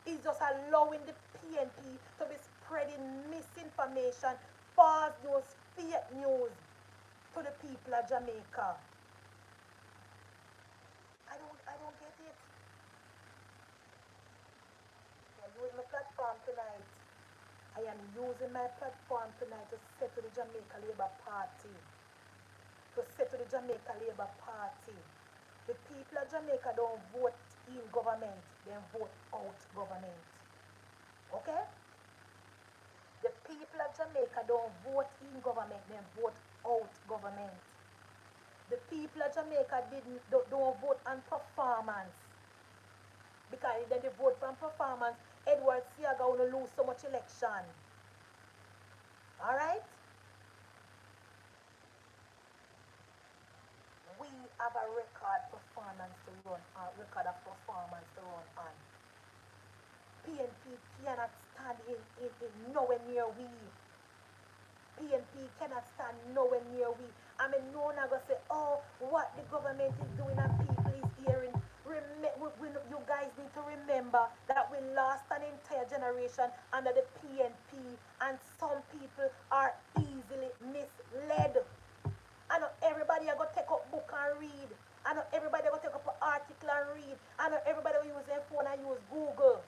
is just allowing the PNP to be spreading misinformation, false news, fake news to the people of Jamaica. I don't get it. I'm using my platform tonight. I am using my platform tonight to say to the Jamaica Labour Party. The people of Jamaica don't vote in government, they vote out government. Okay? The people of Jamaica don't vote in government, they vote out government. The people of Jamaica don't vote on performance. Because then they vote from performance, Edward Seaga will lose so much election. Alright? We have a record of performance to run on. PNP cannot stand in nowhere near we. PNP cannot stand nowhere near we. I mean, no one going to say, oh, what the government is doing and people is hearing. You guys need to remember that we lost an entire generation under the PNP, and some people are easily misled. I know everybody are going to take up book and read. I know everybody are going to take up an article and read. I know everybody will use their phone and use Google.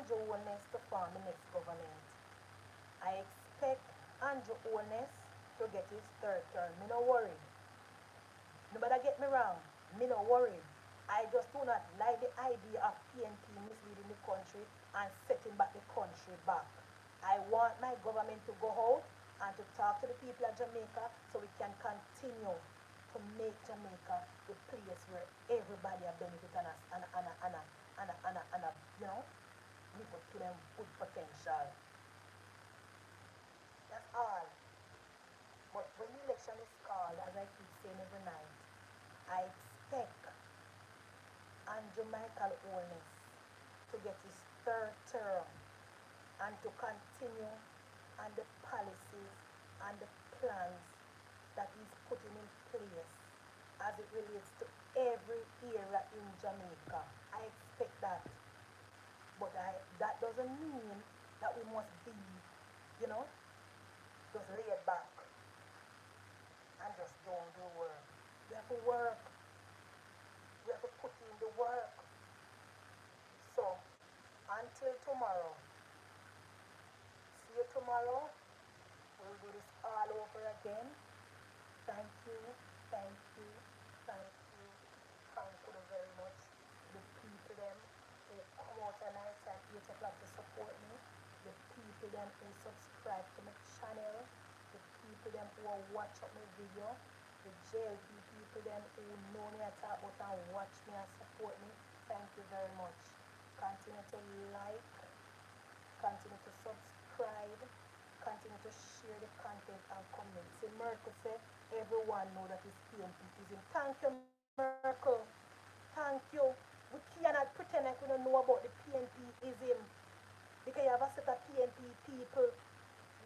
Andrew Holness to form the next government. I expect Andrew Holness to get his third term. Me no worry. Nobody get me wrong. Me no worry. I just do not like the idea of PNP misleading the country and setting back the country back. I want my government to go out and to talk to the people of Jamaica so we can continue to make Jamaica the place where everybody are benefit and you know, live up to them good potential. That's all. But when the election is called, as I keep saying every night, I expect Andrew Michael Holness to get his third term and to continue on the policies and the plans that he's putting in place as it relates to every area in Jamaica. I expect that. But that doesn't mean that we must be, you know, just laid back and just don't do work. We have to work. We have to put in the work. So, until tomorrow, see you tomorrow. We'll do this all over again. Thank you, thank you, thank you. Thank you very much. The people them who come out tonight at 8 o'clock to support me. The people them who subscribe to my channel. The people them who watch up my video. The JLP people them who know me at talk about and watch me and support me. Thank you very much. Continue to like, continue to subscribe, continue to share the content and comment. See, Merkel said, everyone know that his PNP is in. Thank you, Merkel. Thank you. We cannot pretend like we don't know about the PNP is in. Because you have a set of PNP people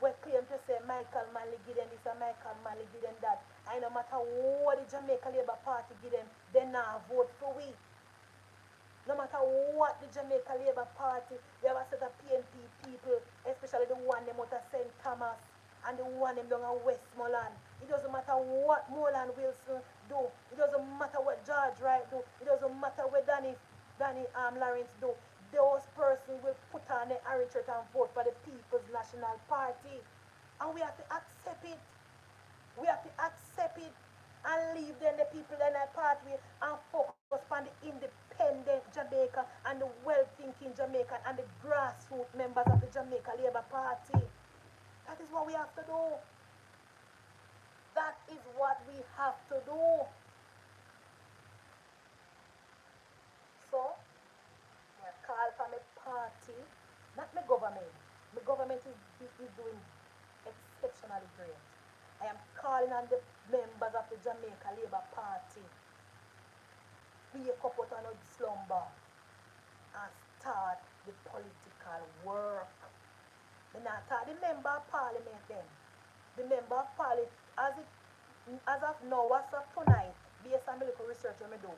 who claim to say Michael Manley give them this and Michael Manley give them that. And no matter what the Jamaica Labour Party give them, they not vote for we. No matter what the Jamaica Labour Party, they have a set of PNP people, especially the one them out of St. Thomas and the one them down at Westmoreland. It doesn't matter what Moreland Wilson do. It doesn't matter what George Wright do. It doesn't matter what Danny Lawrence do. Those persons will put on the orange shirt and vote for the People's National Party. And we have to accept it. We have to accept it and leave then the people in that pathway and focus on the independent Jamaica and the well-thinking Jamaican and the grassroots members of the Jamaica Labour Party. That is what we have to do. That is what we have to do. So, I call for my party, not my government. My government is doing exceptionally great. I am calling on the members of the Jamaica Labour Party. Wake up out of slumber and start the political work. Me not talk the member of parliament then. The member of parliament, as of now, as of tonight, based on the little research I do,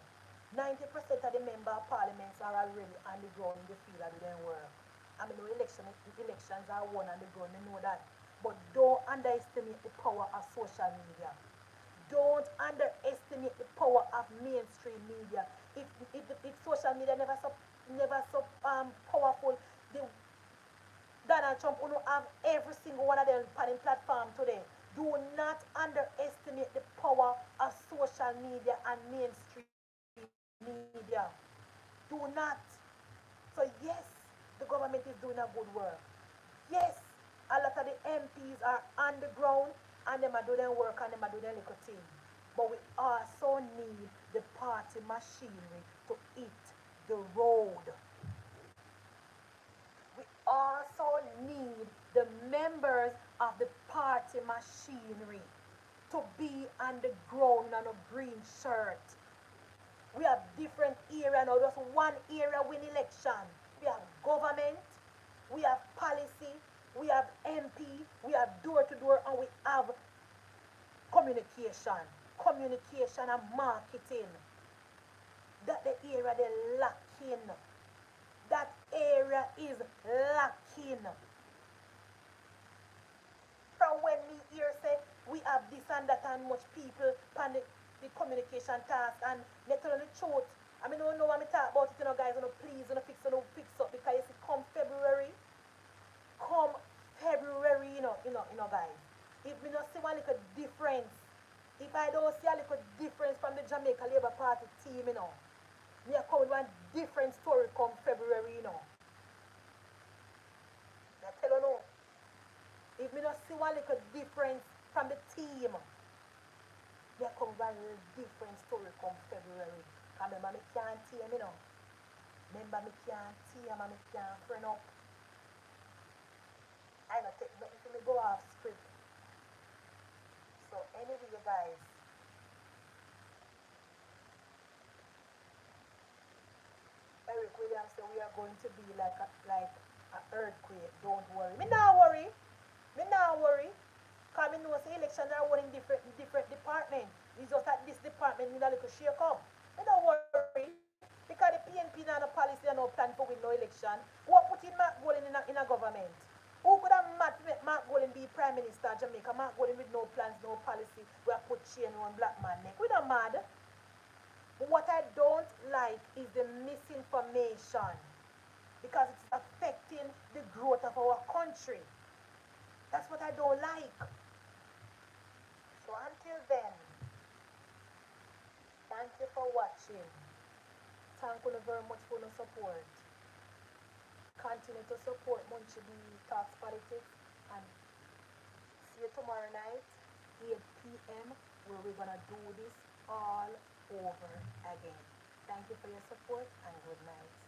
90% of the member of parliaments are already on the ground in the field of their work. I mean, elections are won on the ground, I know that. But don't underestimate the power of social media. Don't underestimate the power of mainstream media. If social media never so powerful, the Donald Trump will have every single one of them on the platform today. Do not underestimate the power of social media and mainstream media. Do not. So yes, the government is doing a good work. Yes, a lot of the MPs are on the ground and them are doing their work and them are doing their little thing. But we also need the party machinery to hit the road. We also need the members of the party machinery to be on the ground on a green shirt. We have different areas now, just one area win election. We have government, we have policy, we have MP, we have door to door, and we have communication and marketing. That the area they lack in. That area is lacking. From when me hear say we have this and that and much people on the communication task and they tell the truth. I mean, don't know what I talk about it, you know, guys, you know, please, you know, fix up because you see, come February you know, guys. If me not see one little difference, if I don't see a little difference from the Jamaica Labour Party team, you know, me a come with one different story come February, you know. I tell you no. If me not see one little difference from the team, me a come with one different story come February. Because remember me can't team, you know. Remember me can't team and me can't friend up. I don't take nothing to me go off script. So anyway, you guys, Eric Williams said we are going to be like a earthquake. Don't worry. Me not worry. Me not worry. Cause me know say elections are running different department. It's just that this department need a little shake up. Me don't worry. Because the PNP and the policy and no plan for win no election. What put in Mark Golding in a government? Who could have make Mark Golding be Prime Minister of Jamaica? Mark Golding with no plans, no policy. We have put chain on black man neck. We not mad. But what I don't like is the misinformation because it's affecting the growth of our country. That's what I don't like. So until then, thank you for watching. Thank you very much for the support. Continue to support Munchie B Talks Politics and see you tomorrow night, 8 p.m., where we're gonna do this all over again. Thank you for your support and good night.